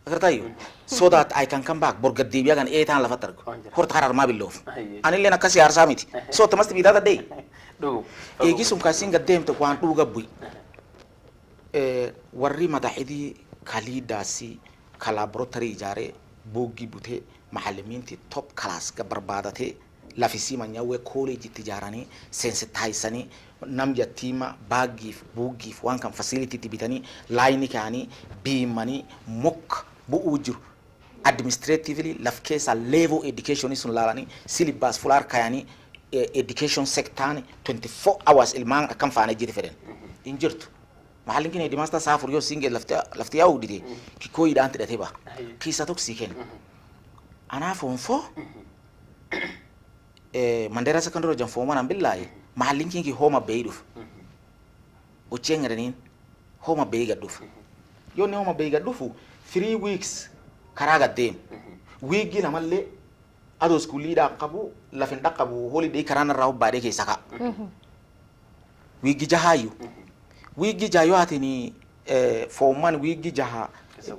agartayyo so that I can come back borgaddeebiyaa kan eetaan lafatti argu horta karaa armaa billoof anilleen akkas yaarsaa miti so tamasti biitaa taddee eegi sun kaasiin gaddeemte waan dhuuga bu'i warri madaxidii kaliidaasii kalaaboratorii ijaaree buuggii butee maxallimiintii top class ga barbaadatee lafisii manyawwee kooleejitti ijaaranii seensitaayisanii nam yattiima baaggiif buuggiif waan kan fasilitiitti bitanii laayinii kaanii biimanii mukka bu'uu jiru administratively laf keessa level educationii sun laalanii syllabus fulaar kayanii education sector 24 hours ilmaan akkam faana jiri fedhan hin jirtu mahallin kine di master safur yo singe lafti yawu dite ki koyi da antida teba ki sa toksi ken ana fo mandera secondary jam fo man billahi mahallin ki homa beyduf o chengarenin homa beyga duf yo ne homa beyga dufu 3 weeks karaga dem wigi la malle ado school leader qabu la fin daqabu holiday karana raw baade ke saka wigi jahayu wigi jayo atini forman wigi jaha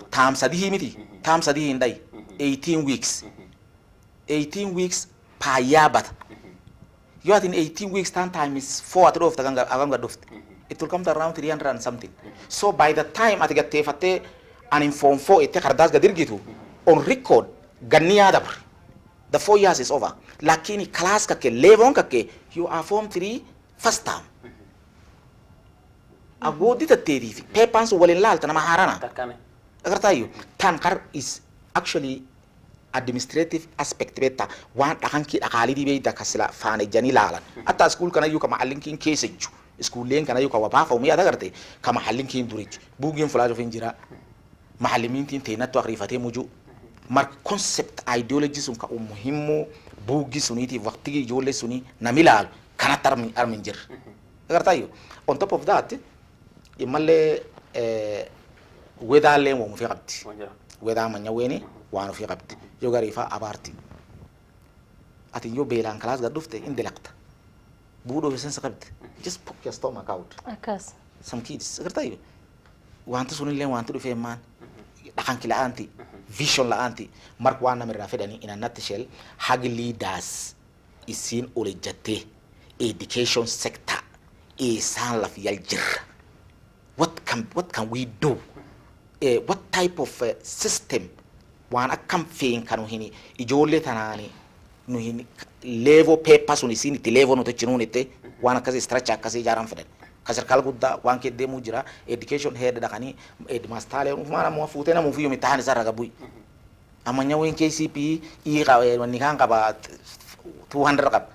tam sadihi miti tam sadihi ndai 18 weeks pa yabat you atini 18 weeks times 4 at of taganga aganga doft it will come to around 300 and something so by the time atigatte fatte an inform 4 ite kardas gadirgitu on record ganniya dabr the 4 years is over lakini class kake level kake you are form 3 first time agodi taterifi papers walin lalta na maharana agartayo tankar is actually administrative aspect beta wan dakanki dakalidi be da kasla faane jani lalan atta school kana yu kama alinkin keseju school len kana yu ka waba fa umiya dagarte kama alinkin durij bugin fulajo finjira mahalimintin tena to agrifate muju mar concept ideology sun ka muhimmo bugi suniti waqti jole suni namilal kana tarmi arminjir agartayo on top of that imalle weda le mo fi qabti weda ma nyaweni waanu fi qabti yo garifa abarti ati yo belan class ga dufte indelaqta budo fi sense qabti just put your stomach out akas some kids agartayo wanta sunin le wanta du fe man dakan kila anti vision la anti mark wana mirra fedani in a nutshell hag leaders isin olejate education sector isan la fi yaljir what can we do what type of system wana kam fein kanu hini ijole tanani no hini level papers on isini ti level no to chinunite wana kazi structure kazi jaran feden kasar kal gudda wanke demu jira education head da kani edmastale mana mo futena mo fiyo mitahani saraga bui amanya wen KCP i gawe wani kan ka ba 200 kap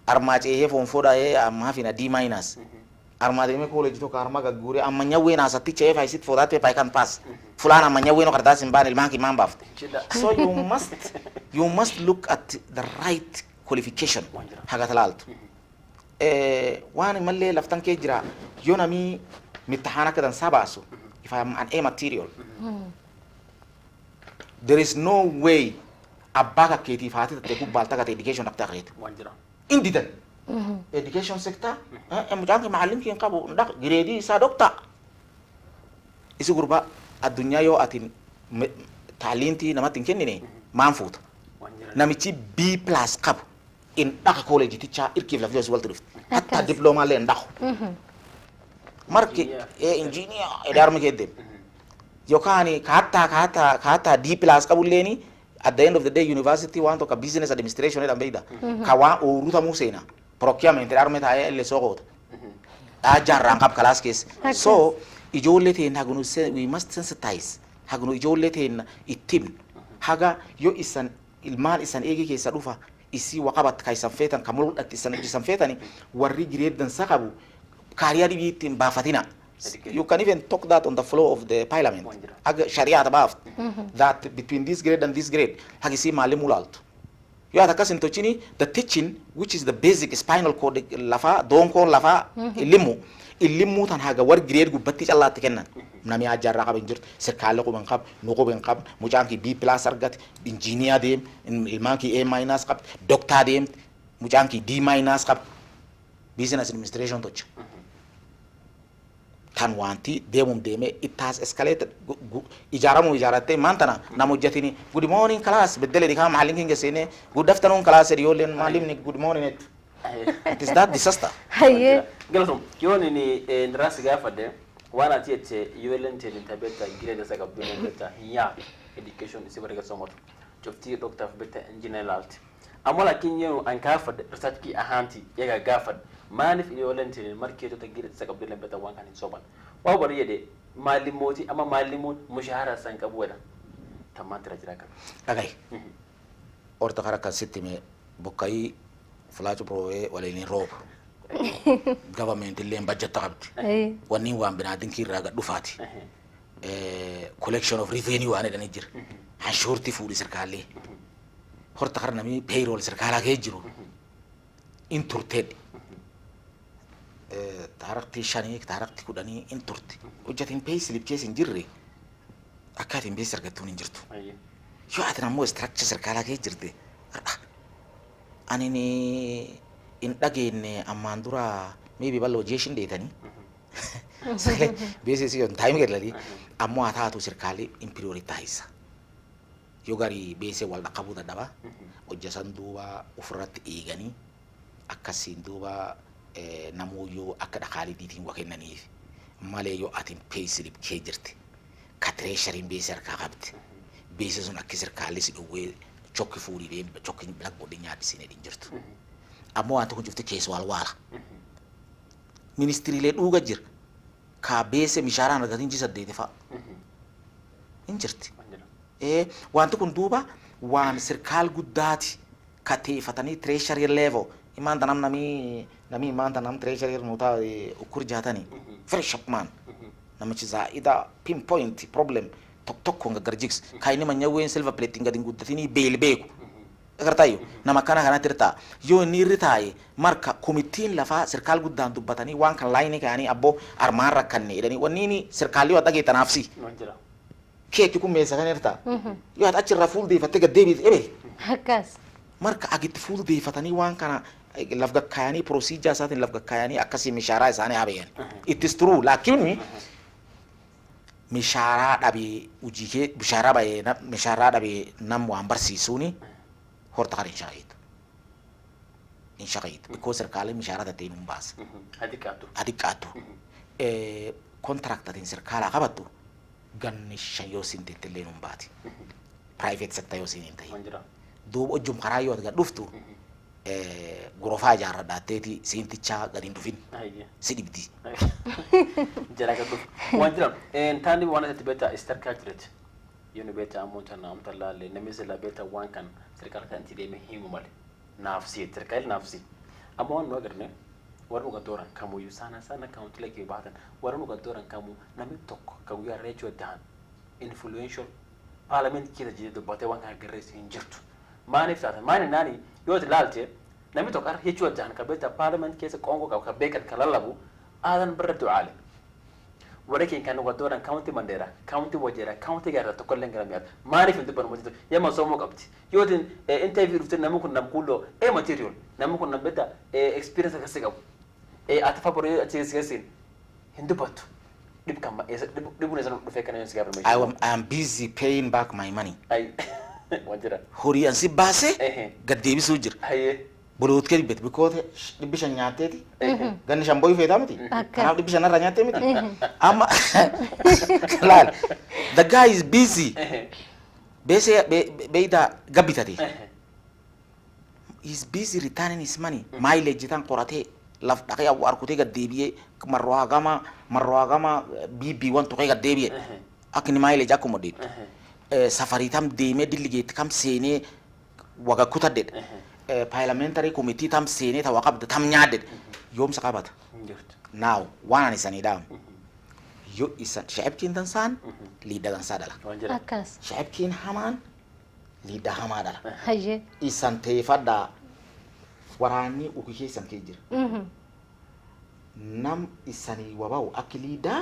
armaje he fon foda e amma fina D minus armade me college to karma ga gure amanya wen asa teacher if I sit for that if I can pass fulana amanya wen karda simban il manki mamba so you must look at the right qualification haga talalto wani malle laftan ke jira yona mi mitahana kadan sabaso if I am an A material there is no way abaga keti fati te ku balta ka education akta kret indidan education sector mujanki mahallim ki qabu ndak grade sa dokta isu gurba adunya yo atin talinti namatin kennine manfut namici B+ qabu in daka college teacher irkif la vios waltrif hatta diploma le ndax marki engineer edarma kedem yokani kata D+ kabuleni at the end of the day university want to business administration eda beida kawa o ruta musena procurement edarma ta le sogot ajar rangkap class case so ijolete hagunu we must sensitize hagunu ijolete itim haga yo isan ilmal isan ege ke sadufa isi waqabat kaysan fetan kamul atisan jisan fetani warri grade dan sakabu kariya di bitin bafatina you can even talk that on the floor of the parliament ag sharia above that between this grade and this grade hagisi malimul alto you are kasin to chini the teaching which is the basic spinal cord lafa donko lafa illimu tan haga war grade gu batti Allah tekennan nami ajarra qab injir serkale ko ban qab no ko ben qab mujanki B+ argat engineer dem ilmanki A- qab doctor dem mucaan kii D minus qaba business administration tocha kan wanti deemum deeme it has escalated ijaarattee maantana nama hojjetini good morning class beddele dikaa mahallin kinga seene good afternoon class ediyooleen maalimni good morning et it is that disaster haye galatum yoni ni ndrasi gafade wana tiete yolente ni tabeta grade sa kabdu beta hiya education isi barega somot jofti doctor beta engineer alt amola kinyo an gafade research ki ahanti yaga gafade manif yolente ni marketo ta grade sa kabdu beta wan kan soban wa bari yede malimoti ama malimon mushahara san kabwada tamantira jiraka agay orta karaka sittime bokai flash pro wala ni rob government len budget tabti wani wan binadin kiraga dufati collection of revenue ane dani jir hashurti fudi sirkali horta karna mi payroll sirkala ke jiru inturted tarakti shani tarakti kudani inturti ujatin pay slip case jirri akati mbi sirgatun jirtu yo atana mo structure sirkala ke jirte anini in dhageenye ammaan dura maybe ballo jeeshin deetanii beesisi yon time gedlali ammoo haa taatu sirkaali in prioritize yoo gari beese wal dhaqabuu dadhaba hojjesan duuba ofirratti eeganii akkasiin duuba namuuyyuu akka dhaqaaliitiin waa kennaniif malee yoo atin payslip kee jirti ka treeshariin beese harkaa qabdi beese sun akka sirkaalli si dhowwee chokki fuudhii deemee chokki blackboard nyaadhisine din jirtu ammoo wanti kun cufti keessa wal ministiriilee dhuuga jira ka beese mishaaraan argatiin ji 8 fa'a hin jirti wanti kun duuba waan sirkaal guddaati ka teeffatanii treasury level imaanta namni imaanta nam treasury nuutaa ukkur jaatanii fresh up man namichi zaa'ida pinpoint problem tokko nga garjiks kaini manyaween silver plate ngadin guddatini beel beeku agartayo nama kana tirta yo ni ritaye marka komitiin lafa sirkal guddaan dubbatanii waan kan line kaani abbo armaan rakkanne edani wannini sirkali wada ge tanafsi keeki ku meesa kan irta yo at achira full day fatte gadebi ebe hakas marka agit full day fatani waan kana lafga kayani procedure satin lafga kayani akasi mishara isani abayan it is true lakini mishara dabi ujike bishara baye na mishara dabi nam waan barsiisuni horta kar in shaqeyd because sirkali mishara dadeen umbaas hadikatu contract dadeen sirkala qabatu ganni shayo sintete leen umbaati private sector yo sinintay doob ojum qarayo ad dhuftu gorofa jaara daateti sinticha gadin dufin sidibdi jara ka duf wanjira tandi wana tibeta istarkajret yoni beta amonta na amtalla le nemesela beta wankan sirkal kan tide me himu mal nafsi sirkal nafsi amon no garne waru ga doran kamu yusana sana count leke baatan waru ga doran kamu nami tok kamu ya recho dan influential parliament kida jide bote wanka garres injirtu mani fata mani nani yot lalte nami tok ar hecho dan ka beta parliament kesa kongo ka bekat kalalabu adan baratu ale ولكن كانوا قدوران كاونتي مانديرا كاونتي وجيرا كاونتي غير تقولن غراميات ما عرف انت برمجت يا ما سومو قبتي يودن انترفيو رفتنا ممكن نقول اي ماتيريال نمكن نبدا اكسبيرينس كسيغو اتفابوري اتسيسين هندو باتو ديب كام ديب نزل فيكنا يسغا برمجت I am busy paying back my money اي وجيرا هوري انسي باسه قديبي سوجر اي بلوت كده بيت بيكوت دبشان نياتي غن شامبوي فيدا متي انا دبشان نرا نياتي متي اما لا the guy is busy بيسي بيدا غبيتاتي he's busy returning his money mileage tan qorate laf dhaqay aw arkutay gadeebiye marwa gama bibi wantu kay gadeebiye akni mileage accommodate safari tam deeme delegate kam sene waga kutaded parliamentary committee tam sene ta waqabda tam nyaaded yom saqabat now wana ni sanidam yo isa shacabkin dansan liida dansadala akas shacabkin hamaan liida hamadala haye isan teefada warani ukikeesan kejir nam isani wabaw akilida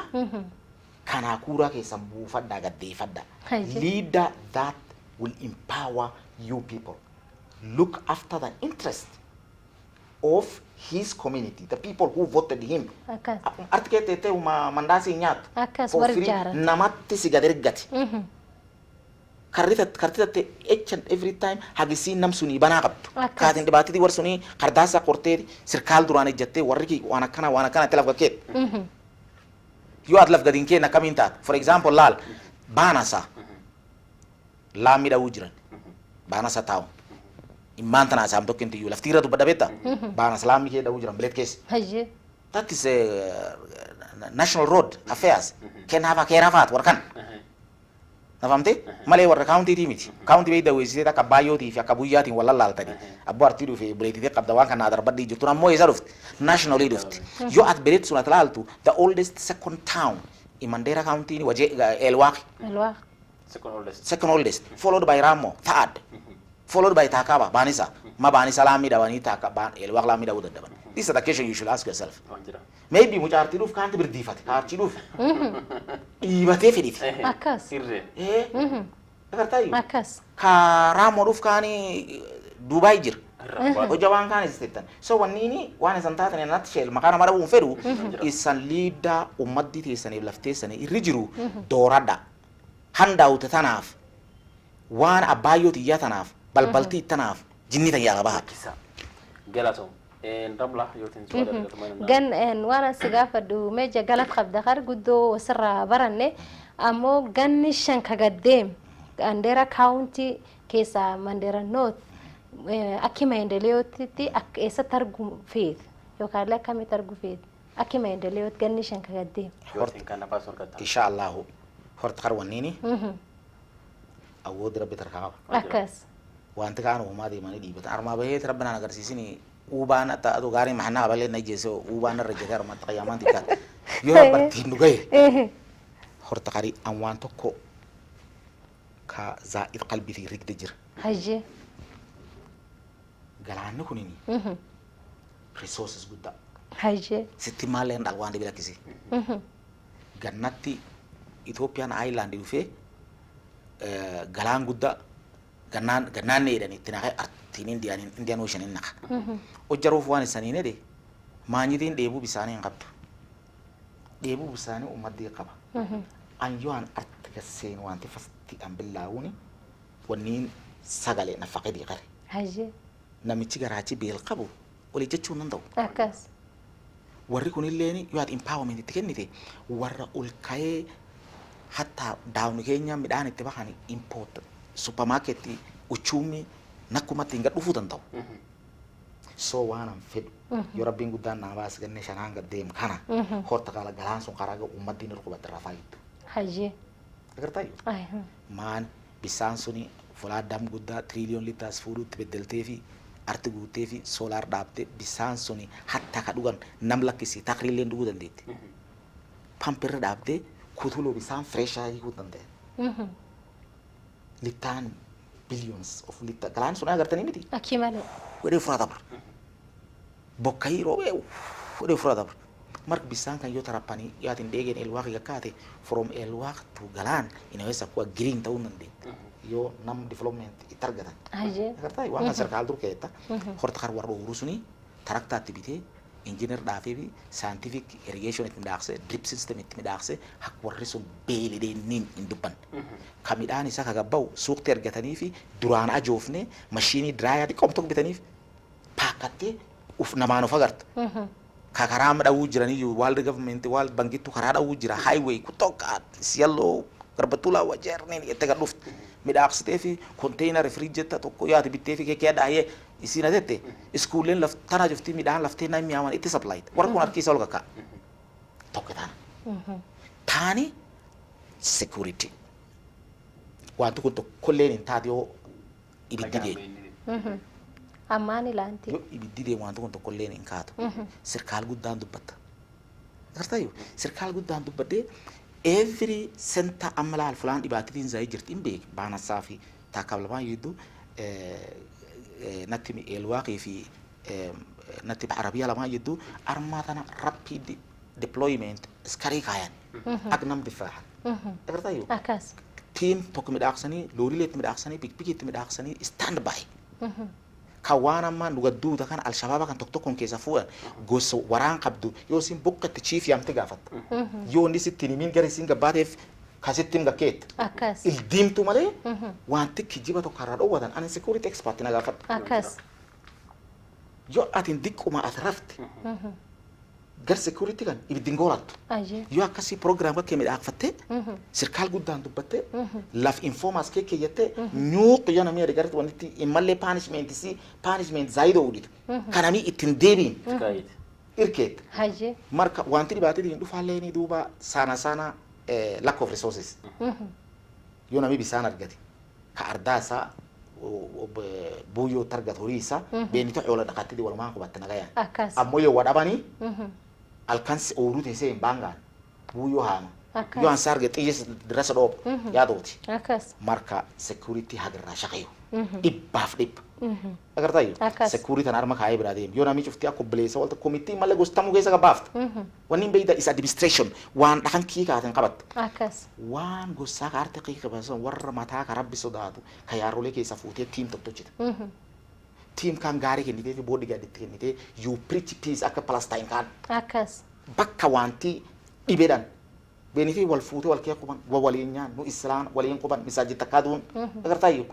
kana kura keesan buufada gadeefada leader that will empower you people look after the interest of his community, the people who voted him. Akkas. Artikete te uma mandasi nyatu. Akkas For free, warjaara. namatti si gadergati. Kartita te each and every time hagisi nam suni bana qabdu. Akkas. Kaatin dibaatiti war suni qardaasa qortee sirkaal duraan ejjattee warri ki waan akkana te lafga keet. Yoo at lafga dinkee na kamiin taat. For example laal baanasa laamii dhawuu jiran baanasa taa'u. Immaan tanaa saam tokkinti iyyuu laftiirra dubbadha beektaa baanasa laamii kee dhawuu jiran bileet keessa. Hayyee. That is a national road affairs. Kennaafaa keeraafaat warkan. Nafamte malee warra kaawuntiitii miti. Kaawuntii bee daawwisiisee akka baayyootii fi akka buyyaatiin wal lallaaltanii abboo artii dhufee buleetitee qabda waan kanaa darbadhii jirtu ammoo eessa dhufti nationally dhufti. Yoo at bireetti sun at laaltu the oldest second town in Mandera County wajee Elwaaq. Elwaaq. Second oldest followed by Ramo third followed by Takaba Banisa ma Banisa laamii dhawanii Takaba Elwaaq laamii dhawuu dadhaban. This is the question you should ask yourself. Maybe mucha artii dhuuf kaanti birdiifate kaartii dhuuf dhiibatee fedhiti. Akkas. Agartaayyuu Akkas. ka Ramo dhuuf kaanii Duubaay jira. Hojja waan kaan isitettan. So wanniini waan isan taatan natti sheel maqaa nama dhabuun fedhu isan liidaa ummaddi teessaniif lafteessanii irri jiru dooradha. Handaawute tanaaf waan abbaayyooti iyyaa tanaaf balbaltii tanaaf jinni tayyaa baha. Galatoo. Ramla yootiin su'aala argatu Gan waan asi gaafadhu meeja galat qabda qar guddoo sirraa baranne ammoo ganni shan kagaddeem Mandera County keessa Mandera North akki maendeleeyotti akka eessatti arguu feet yookaan illee akkamitti arguu feet akki maendeleeyotti ganni shan kagaddeem. Yootiin kan nafas horkata. Insha Allahu horta qar wanniini awood rabbi tarkaaba. Akkas. Wanti kaan uumaa deemanii dhiibatan armaa bahee rabbinaan agarsiisini ubaan ta'atu gaarii maxannaa balee na jeese ubaan irra jetee armatti qayyamaan xiqqaate yoo rabbattiin nu gahe horta qarii an waan tokko ka zaa'id qalbiitii rigde jira. Hayyee. Galaanni kunini resources guddaa. Hayyee. Sitti maallee hin waan dhibi lakkisi. Gannatti Itoophiyaan aayilaandi dhufee galaan guddaa gannaan jedhanii itti naqee artiin Indian Ocean hin naqa. Hojjaruuf waan isaniin jedhe maanyitiin dheebuu bisaanii hin qabdu. Dheebuu bisaanii uummaddee qaba. An yoo an arti gasseen wanti fasti an billaawuni wanniin sagalee nafaqee dhiqare. Hayyee. Namichi garaachi beel qabu olii jechuun nan ta'u. Akkas. Warri kunilleen yoo ati empowerment itti kennite warra ol ka'ee hatta daawni keenya midhaan itti bahan import supermarketti uchuumi nakkumatti hin dhufuu danda'u. So waan an fedhu yoo rabbiin guddaan naa baas ganne shanaan gaddeem kana horta kala galaan sun karaa ga ummaddiin irqubatti rafaa jirtu. Hayyee. Agartaayyuu maan bisaan suni fulaa dam guddaa tiriliyoon liitiraas fuudhuutti beddeltee fi arti guutee fi soolaar dhaabte bisaan suni hatta ka dhugan nam lakkisi takriilleen dhuguu dandeetti. Pampirra dhaabdee kutuloo bisaan fireeshaa hiikuu danda'e. Litaan billions of litter galaan sun agartanii miti. Akki malee. Wedhee furaa dabra. Bokkayii roobee wedhee furaa dabra. Mark bisaan kan yoo tarappanii yaatiin dheegeen elwaaq gakkaate from elwaaq to galaan inaweza kuwa green ta'uu dandeetti. Yoo nam development itti argatan. Hayyee. Agartaa waan kan sarkaal dur keetta horta kar warra uuru suni taraktaatti bitee engineer dhaafee fi scientific irrigation itti midhaaqse drip system itti midhaaqse akka warri sun beelidee niin hin dubban. Ka midhaan isaa kagabba'u suuqti argatanii fi duraan ajoofne mashiinii diraayaa xiqqoom tokko bitaniif paakkattee uf namaan of agartu. Ka karaa dhawuu jiraniyyuu waaldi gavumenti waaldi bankittu karaa dhawuu jira highway kuttookaa siyalloo garbatulaa wajeerniin itti gad dhufte. Midhaaqsitee fi konteenar firiijjetta tokko yaati bittee fi keekee dhaayee isiin atette iskuulleen tanaa joftii midhaan laftee naa mi'aaman itti saplaayit warra kun harkiisa ol kakkaa tokko taana. Taani security wanti kun tokkolleen hin taate yoo ibiddi deemu. Ammaan ilaanti. Yoo ibiddi deemu wanti kun tokkolleen hin kaatu. Sirkaal guddaan dubbatta. Agartaayyuu sirkaal guddaan dubbadhee every center amalaal fulaan dhibaatitiin zaayii jirti hin beek baanasaa fi taakablamaan yidduu natti elwaaqii fi natti arabiyaa lamaan yidduu armaa tana rapid deployment iskarii kaayan akka nam difaahan. Agartaayyuu. Akkas. Tiim tokko midhaaqsanii looriilee itti midhaaqsanii pikpikii itti midhaaqsanii stand by. kawana ma nuga duuda kan al-shabaab kan tokkon keessa fuudhan gosa waraan qabdu yoo sin bokkatti chief yamte gaafata yoo ni sitti min gari sin gabaateef kasittiin gakkeet akkas ildiimtu malee wanti kijiba tokko irraa dhoowwatan ani security expert na gaafadha akkas yoo atin diqquma atrafte gar security kan ibidin goolattu ajee yoo akkasii program bakkee midhaaqfatte sirkaal guddaan dubbatte laf informas kee keeyyatte nyuuq yoo namni adegarti wanti immallee punishment zaayidoo udhitu kanamii ittiin deebiin irkeet ajee marka wanti dhibaatee diin dhufaallee ni duuba sana lack of resources yoo namni bisaan argate ka ardaa isaa buuyoo targat horii isaa beenita xoola dhaqattidi walumaan qubatte nagayaan akkas ammoo yoo wadhabanii alkansi ooluu teessee hin baangaan buuyoo haama yoo an sarge xiyyees dirasa dhoob yaadooti akkas marka security hagarraa shaqayu dhibbaaf dhibba agartayyo security tan arma kaayee biraa deemu yoo namni cuftii akka obboleessa walta komitii malee gostamuu keessa gabaafta wanni beeyda is administration waan dhaqan kii kaaten qabatte akkas waan gosaa kaarte kii qabasan warra mataa ka rabbi sodaatu ka yaaroolee keessa fuutee tiim tokkochita team kan gaarii kennitee fi bodyguard itti kennitee you preach peace akka Palestine kan akkas bakka wanti dhibeedhaan beenifii wal fuutee wal kee quban waliin nyaan nu islaan waliin quban misaajid takkaduun agartayyo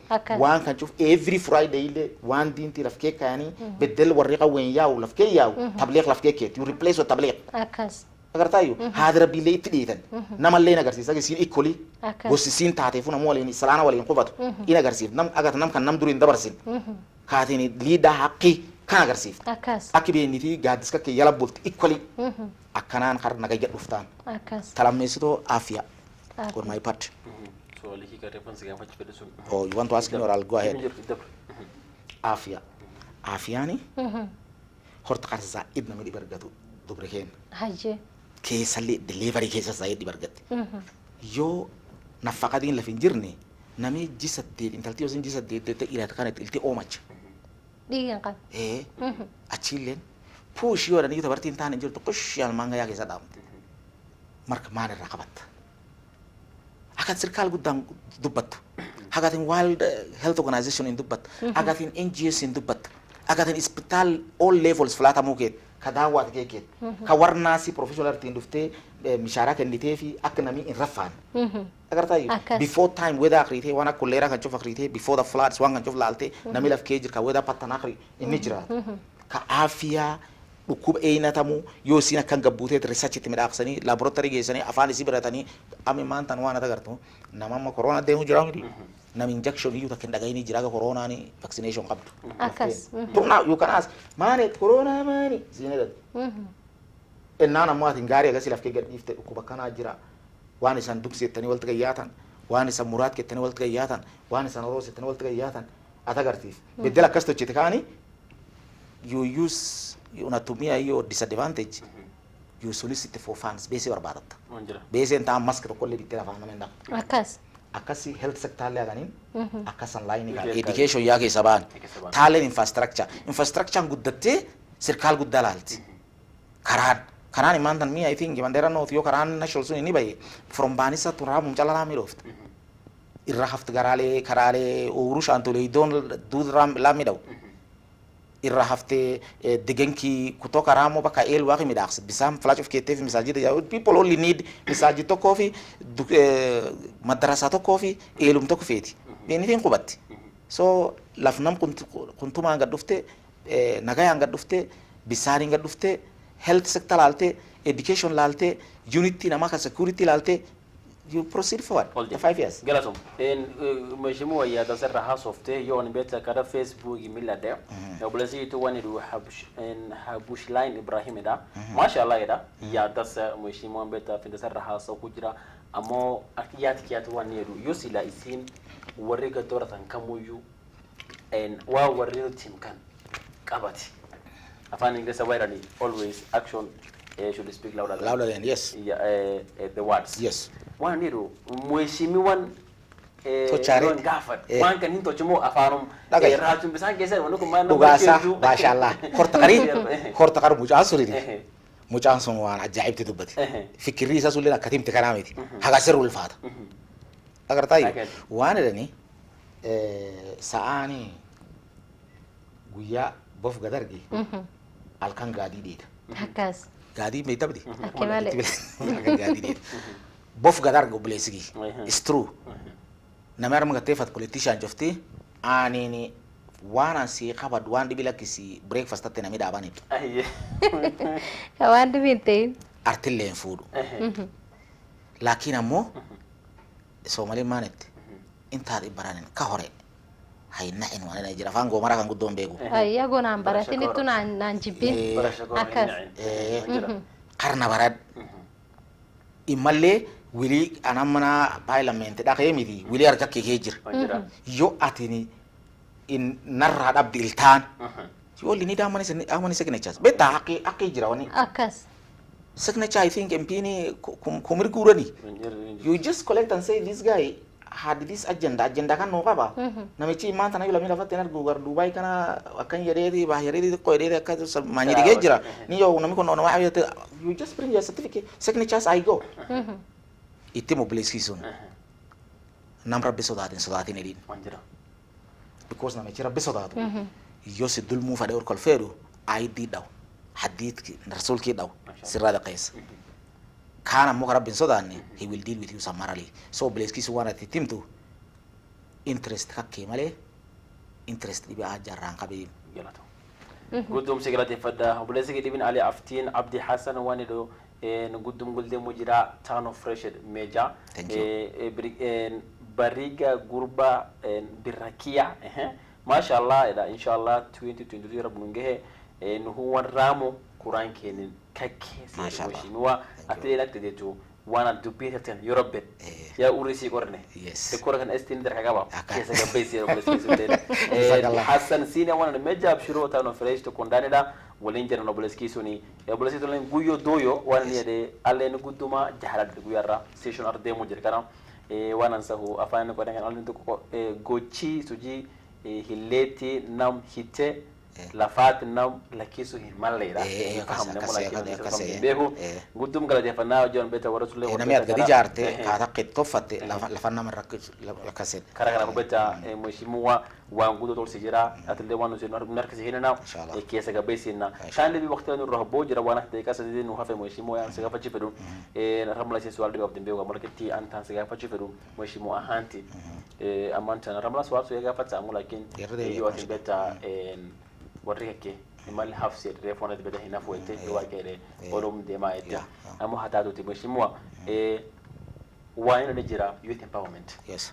waan kan cuf every Friday illee waan diinti laf kee kaanii beddel warri qawween yaa'u laf kee yaa'u tabliiq laf kee keet you replace with tabliiq akkas agartayyo haadara bilee itti dhiitan namallee agarsiisa gisiin ikkoli gossisiin taateefu namu waliin islaana waliin qubatu in agarsiif nam agat nam kan nam duriin dabarsin kaatini liida haqqi kan agarsiifta akkas akki beeniti gaaddiska kee yala bulti ikkoli akkanaan har nagayya dhuftaan akkas talammeessitoo aafiya on my part so liki ka reference ga fachi fedesun oh you want to ask me or I'll go ahead aafiya aafiyaani horta qarsa idna midi bargatu dubreheen ajee keessallee delivery keessa zaayid bargatte yoo nafaqadiin lafin jirne namni jisaddeet intalti yosin jisaddeet ilaata kanatti ilti oomacha dhiigan qab achiilleen puush yoo dhanii tabartiin taane jirtu qush almaan gayaa keessa dhaamte marka maan irraa qabatta akkat sirkaal guddaan dubbattu akkatiin World Health Organization hin dubbattu akkatiin NGOs hin dubbattu akkatiin hospital all levels filaatamuu keet ka daawwaat kee keet ka warnaasi professional tiin dhuftee mishaaraa kennitee fi akka namni hin raffaan agartayyo before time weather akritee waan akka kolleeraa kan cufa akritee before the floods waan kan cufa laaltee namni laf kee jira ka weather pattanaa akri inni jira ka aafiyaa dhukkuba eenatamu yoo isin akkan gabbuutee research itti midhaaqsanii laboratory geessanii afaan isii baratanii amma maantaan waan ati agartu nama amma corona deemu jira miti nam injection iyyuu takka hin dhagayinii jira ga coronaani vaccination qabdu akkas now you can ask maani corona maani isin edatu ennaan ammoo atin gaarii agasii laf kee gadhiifte dhukkuba kanaa jira waan isan dugseettanii walti gayyaatan waan isan muraat kettanii walti gayyaatan waan isan oroosettanii walti gayyaatan ati agartiif beddel akkas tochite kaani you use unatumia hiyo disadvantage you solicit for funds base barbaadatta base enta mask to kolle bitira fa namenda akasi health sector le aganin akas online ga education ya ke saban talent infrastructure guddatte sirkal guddalalti karan imantan mi I think bandera no yo karan national sun ni bay from banisa to ramum chalala mi roft irra haft garale karale urush antole don dud ram la mi daw irra hafte digenki kutoka ramo baka el waqi midaqs bisam flash of KTF misajid ya people only need misajid to coffee madrasa to coffee elum to kufeti anything qubatti so lafnam kuntuma nga dufte nagaya nga dufte bisani nga dufte health sector lalte education lalte unity namaka security lalte you proceed forward the 5 years galatum en mheshimiwa ya tasarra hasofte yon beta kada Facebook imila de oblasi to wani du habush line Ibrahim da mashallah da ya tasa mheshimiwa beta fi tasarra haso kujira amo akiyat wani du yusila isin warriga doratan kamuyu en wa warriru timkan qabati afan inglesa wairani always action should speak louder than yes the words yes waniru mheshimiwan Tochare gafat wan kan hinto chimo afarum ratum bisan geser wanu kuma dugasa mashallah kortaqari mucaan sun waan ajaa'ibti dubbati fikirri isa sulina katimti kanaamiti haga sirrul faata agartay waan edani sa'ani guyyaa bof gadarge halkan gaadii dheeda akkas gaadii meeqa bidi Akka malee. halkan gaadii dheeda bof gadarge obboleessigi is true nama arma gateeffat politician jofti aanini waan asii qabad waan dhibi lakkisi breakfast atte nami dhaabanidha Ayye. ka waan dhibin ta'in artillee hin fuudhu laakiin ammoo soomaleen maanitti intaa dhibbaraanin ka hore hayna'in waan ina jira afaan goomaraa kan guddoon beeku ayya gonaan baratin ittu naan jibbin Barasha goon akkas. hin nyaa'in. karna barad immallee wilii anamana paarlamentii dhaqee miti wilii harka kee jira Wanjira. yoo atini in narraa dhabdi iltaan yoo lini daamani signatures beektaa haqqee jira wani akkas signature I think MPni kumir guurani Wanjira. you just collect and say this guy had this agenda kan noo qaba namichi maanta na yula mi lafatte nar gugar Dubai kana akkan yareedi ba yareedi ko yareedi akka mani dige jira ni yo nami ko no ma ayate you just bring your certificate signatures I go itti mobilisi sun nam rabbi sodaatin edin Wanjira. because namichi rabbi sodaatu yo si dulmuu fadhe ur kol feedu ID daw hadith rasulki daw sirra qees kana mo rabbin sodaanne he will deal with you summarily so bleskis wana titimtu interest kakke male interest dibi ajarran qabin Galata. Guddum sigalateeffadha. Obboleessi Gidibin Ali Aftiin Abdi Hassan waan idoo guddum guldee mujira town of fresh meja. Thank you. Bariga gurba birakia. Mashallah ida inshallah 2022 rabbun gehe nuhu ramu Quran kenin kakke Mashallah. mheshimiwa atile lakte detu wana dubbi tan yorobet ya urisi korne Yes. te korakan estin der kagaba Aka. kesa gabbesi obboleessi Jazakallah. Hassan sini wana meja abshiro tano fresh to kondanida walin jere no obboleessi suni obboleessi to len guyo doyo wana ni de allen gudduma jahalad guyarra station arde mo jere kana wana sahu afan ko dangan allen to ko gochi suji hilleti nam hite lafat nam lakisu himalera behu guddum gala defana jon beta waratul le nami at gadi jarte ka taqit tofatte lafanna man rakis lakaset kara kana beta mheshimiwa wa ngudo tol sijira atle wanu sinu narka sihina Inshallah. kesa ga besina kan bi waqti nu rahbo jira wana te kasa de nu hafe mheshimiwa yan siga fachi fedu ramla sin swal de of dembe ga marketi antan siga fachi fedu mheshimiwa hanti amanta na ramla swal so ya fata amula kin Yerde yo atin beta warrike mal hafsir refona de beta hina foite wa kere olum de ma ete amu hatatu te mheshimiwa wa ina de jira youth empowerment yes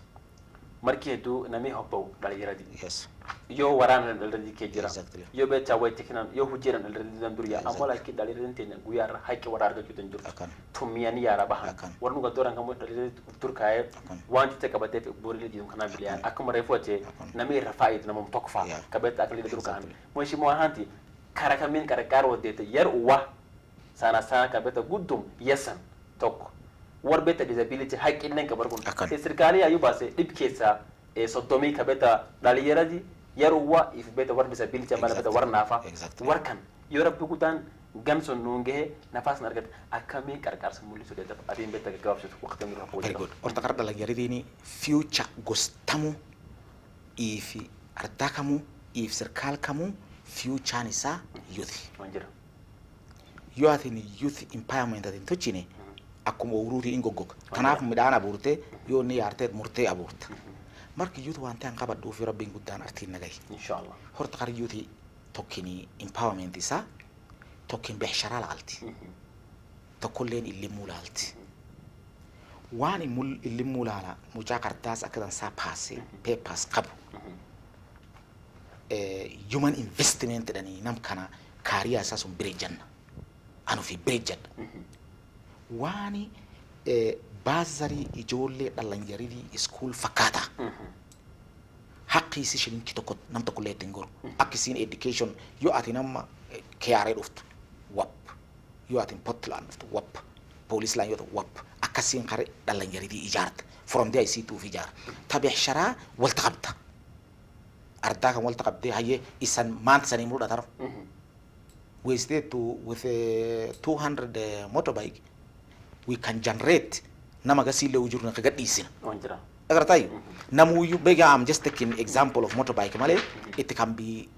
marki hedu nami hobbo dal yaradi yes yo warana dal radi ke jira Exactly. yo be tawai tiknan yo hujira dal radi dan duriya amma la ki dal radi ten guyar hakke warar ga kitan jur Akan. tumiyani yara bahan Akan. warnu ga doran kamo dal radi turkaye Akan. wanti te kabate bori le jum kana biliya akama refote Akan. nami rafa'id namam tokfa Yeah. kabeta akali da turkan mo shi mo hanti karaka min karakaro de te yar uwa sana kabeta guddum yasan tok war beta disability haƙƙin nan kabar kun Akan. sai sirkali ayu ba sai dibke sa sodomi ka beta daliyaraji yaruwa if beta war disability bana beta war nafa Exactly. war kan yora bugutan gamson nunge nafas nargat akami karkar samuli so deta abin beta ga gawsu waqti min rapo very good orta karda la yaridini future gostamu if ardakamu if sirkal kamu future nisa youth manjira yo athini youth empowerment atin tochine akkuma uruti ingogog kanaaf midhaan abuurte yoo ni yaarte murtee abuurta marka youth waan taan qabadhu fi rabbiin guddaan artiin nagay inshallah horta qar youth tokkini empowerment isa tokkin bihshara laalti tokkolleen illimuu laalti waan illimuu laala mucaa qardaas akkadan saa paase papers qabu human investment dhanii nam kana kaariyaa isaa sun biree janna anu fi biree jadha waani baazarii ijoollee dhalanyaridii iskuul fakkaata haqqiisi shilinki tokko nam tokkollee ittiin goru akkisiin education yoo ati nama KRA dhuftu wap yoo ati Portland dhuftu wap police line yoo ta'u wap akkasiin kare dhalanyaridii ijaarta from there isiituuf ijaara tabeexsharaa walta qabda ardaa kan walta qabdee hayyee isan maanta sanii mul'atan we stay to with a 200 motorbike we can generate nama gasile ujurna ka gadisina manjira agartay namu you bega I'm just taking example of motorbike male it can be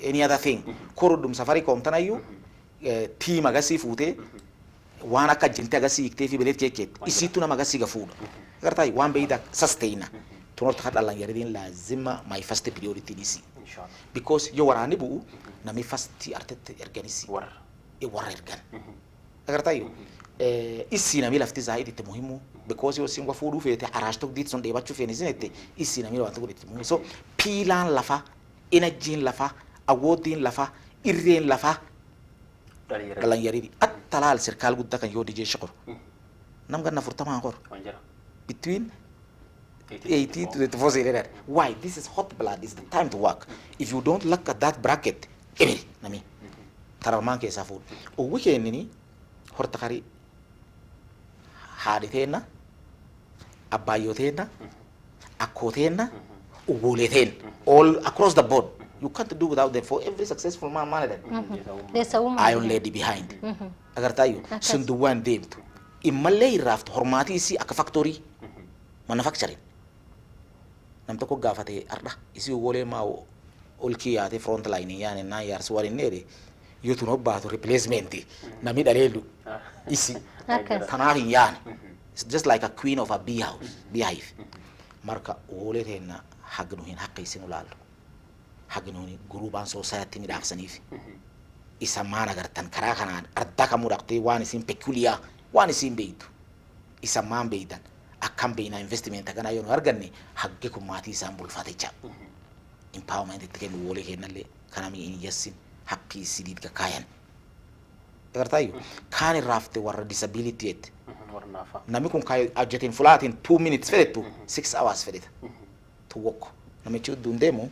any other thing korudum Safaricom tanayu team agasi fute wana ka jinte agasi ikte fi belet keket isitu na magasi gafuda gartai wan beida sustain tunor ta Allah yaridin lazima my first priority disi inshallah because yo warani bu na mi first artete erganisi war war ergan gartai isina mi lafti zaidi te muhimu because yo singwa fudu fete arashtok dit son de bachu fe nizinete isina mi wantu dit muhimu so pilan lafa energy lafa awodin lafa irren lafa dalan yaridi attalal sirkal gudda kan yo DJ shukr nam ganna furtama ngor between 80 to 84 why this is hot blood is the time to work if you don't look at that bracket nami tararman ke safud o weekend ni hortakari hadithena abayotena akotena ubuleten all across the board you can't do without them for every successful man there's a woman iron lady behind agar tayo sunduwan deemtu imalay raft hormati si aka factory manufacturing namta ko gafate arda isi wole ma olki ate front line yani na yar swari nere yotu no ba to replacement nami dalelu isi tanahi yani it's just like a queen of a beehive marka wole tena hagnu hin haqqi sinulal hagnu gruban society mi daxanif isa mana gartan kara kana arda kamu dakte wani sim peculiar wani sim beitu isa man beidan akam beina investment agana yon arganni hagge ko mati sambul faticha empowerment tiken wole kenalle kana mi in yassin haqqi sidid ka kayan gartayo kan rafte war disability et nami kun kay ajetin fulatin 2 minutes fedetu 6 hours fedet to walk nami chudun demo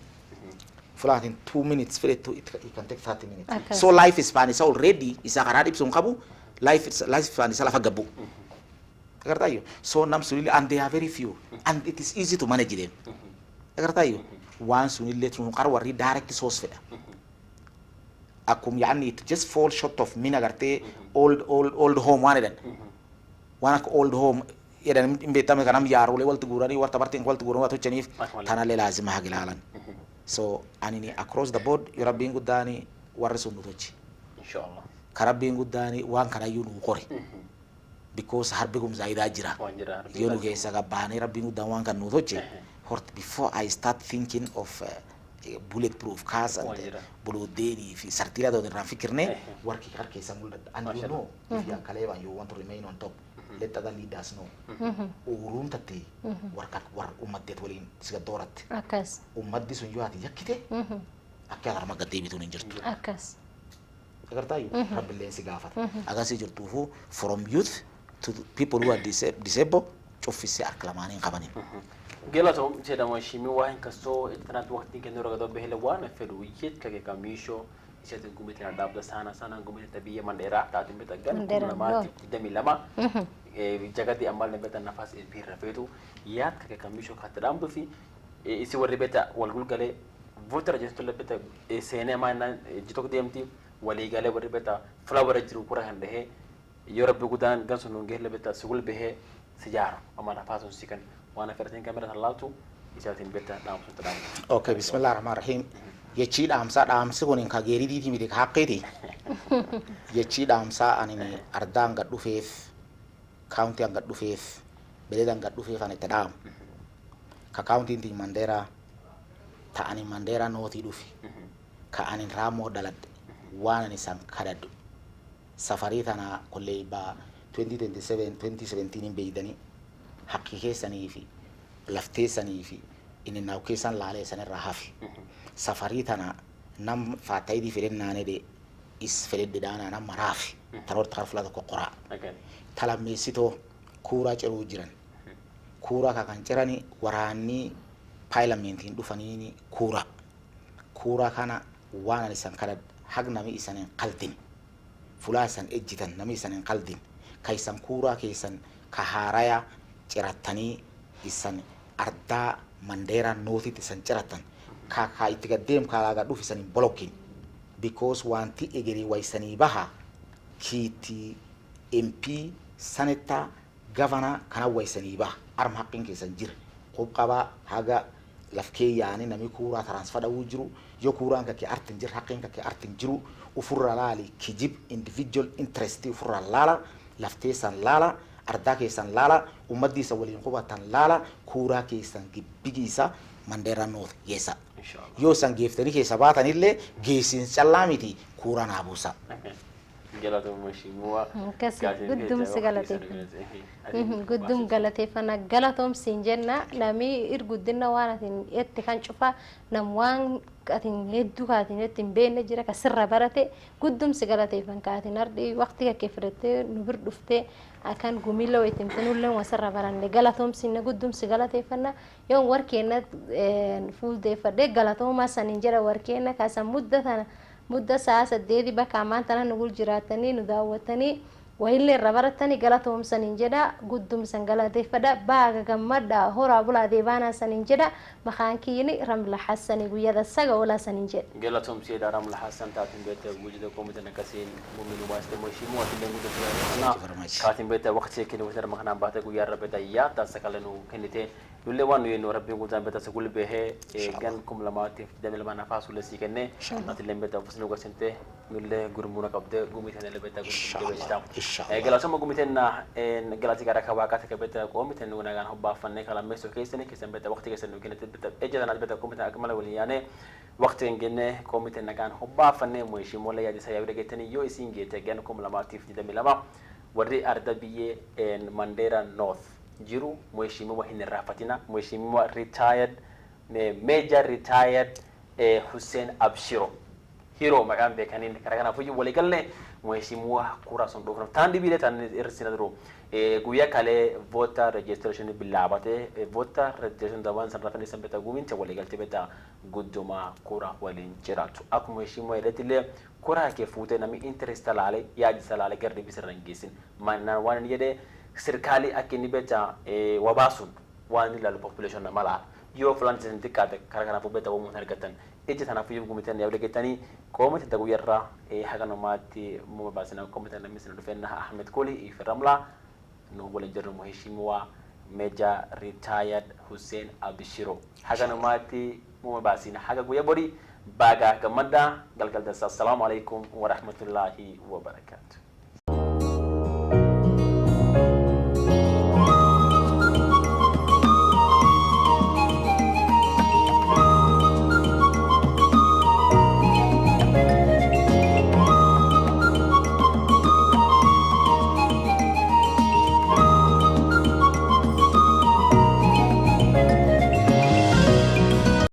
fulatin 2 minutes fedetu it can take 30 minutes okay. So life span is already isa karadi sum kabu life span is ala fagabu agartayo so nam sunili and they are very few and it is easy to manage them agartayo once sunili letun qarwari direct source feda akum yani it just fall short of min agarte old home one wana old home yedan imbe tam kanam yaro le waltu gurani warta bartin waltu gurani watu chanif tanale lazima hagilalan so anini across the board yurabin gudani warasunu tochi inshallah karabin gudani wan kana yunu qori because harbigum zaida jira yonu ge saga bani rabbin gudan wan kan no tochi hort before I start thinking of bulletproof cars and bulodeni fi sartira do ran fikirne warki karke samul and you know if you kaleva you want to remain on top let other leaders know urun tati warkat war ummadet walin siga dorat akas ummaddi sun yuati yakite akya arma gadde bitun injirtu akas agartayu rabbilen sigafat agasi jirtufu from youth to people who are disabled chofisi aklamani qabani gelato jeda mo shimi wahin kaso itnat waqti ke noro gado behele wana fedu yet kage kamisho isete gumite na dabda sana gumite tabiya mandera ta timbeta gan kuma mati demi lama jagati amal nebeta nafas e bir rafetu yat kage kamisho khatram do fi isi warri beta walgul gale voter register le beta sene mana jitok demti wali gale warri beta flower jiru kura hande he yorab gudan gan sunu ngel beta sugul behe sijaro amana fason sikan وانا فرتين كاميرا هلالتو يساتين بيتا دام سنتدام اوكي بسم الله الرحمن الرحيم يچي دام سغونين كاغيري دي ميدي حقيتي يچي دام سا اني اردان غدو فيف كاونتي ان غدو فيف بلدان غدو فيف ان تدام كا كاونتي دي مانديرا تا اني مانديرا نوتي دوفي كا اني رامو دلد وانا ني سان كادد سفريتنا كليبا 2017 بيداني حقيقي سنيفي لفتي سنيفي إن ناوكي سن لالي سن الرهافي سفريتنا نم فاتاي دي فرين ناني دي إس فرين دانا نم مرافي ترور تخرف لدى قراء تلميسيتو كورا جرو جران كورا كاكان جراني وراني بايلامينتين دوفانيني كورا كانا وانا لسان كارد حق نمي إسانين قلدين فلاسان إجتان نمي إسانين قلدين كايسان كورا كيسان كهارايا ciratani isan arda mandera noti tisan ciratan kaka itiga dem kala ga dufi sani blocking because wanti egeri waisani baha kiti MP senator governor kana waisani bah arm haqqin ke sanjir qobqaba haga lafkee yaani nami kuuraa transfer dhawuu jiru yoo kuuraan kake artin jir haqeen kake artin jiru ufurra laali kijib individual interest ufurra laala laftee san laala ardaa keessan laala ummaddiisa waliin qubatan laala kuuraa keessan gibbigiisa Mandera North geessa yoo san geeftanii keessa baatanillee geessiin callaa miti kuuraa naabuusa. Galatoom Mheshimiwa. Guddum si galateeffannaa. Guddum galateeffannaa galatoom siin jenna namni irguddina waan atiin itti kan cufa nam waan atiin hedduu kaatiin itti hin beekne jira ka sirra barate guddum si galateeffan kaatiin ardi waqti kakkee fudhattee nu bir dhuftee akan gumilla waytiin kunullee wasirra baranne galatoom siin guddum si galateeffannaa yoon warkeenna fuuldeeffadhee galatoomaa saniin jira warkeenna kaasan mudda sa'a 8 bakka maanta nu gul jiraatanii nu daawwatanii wayillee irra baratanii galatoomsaniin jedha guddum san galateeffadha baaga gammadha horaa bulaa deebaanaa saniin jedha maqaan kiini Ramla Hassani guyyada saga wala saniin jedha galatoomsiidha Ramla Hassan taatiin beektaa gujida koomita nakasiin muuminu waastee Mheshimiwa tilleen guddaa kaatiin beektaa waqtii kennu wata maqnaan baatee guyyaa irra beektaa yaata sakalenu kennite dulle waan nuyi rabbiin guutaan beektaa sagul behee gan kum lamaatiif damel mana faasulle sii kenne tilleen beektaa fusnu gasinte nulle gurmuna qabdee gumiteen ele beektaa gurmuna galatoma gumitenna galati gara ka waqata ka beta komiten nuna gan hobbafanne kala meso keesene kesen beta waqti kesen nugene beta ejana beta komiten akmala waliyane waqti ngene komiten nagan hobbafanne Mheshimiwa la yadi sayawde getani yo isinge te gan kum lamatif di demilama warri arda biye en Mandera North jiru Mheshimiwa hin rafatina Mheshimiwa retired major retired Hussein Abshiro hero magan bekanin karagana fuji waligalle Mheshimiwa kura son dofna tandi bile tan irsina dro guya kale voter registration bilabate voter registration dawan san rafani san beta gumin te waligalte beta gudduma kura walin jiratu ak Mheshimiwa iletile kura ke fute nami interest talale yaji salale garde bisran gisin manna wan yede sirkali akini beta wabasun wani la population na mala yo flan sen tikate karagana fu beta wo mun hargatan ejja tana fu yugumiten yawle getani komite tagu yarra hagano mati mo basina komite na misna dufenna Ahmed Koli fi Ramla no wala jarru Mheshimiwa Major retired Hussein Abshiro hagano mati mo basina haga guya bori baga gamada galgal da assalamu alaikum wa rahmatullahi wa barakatuh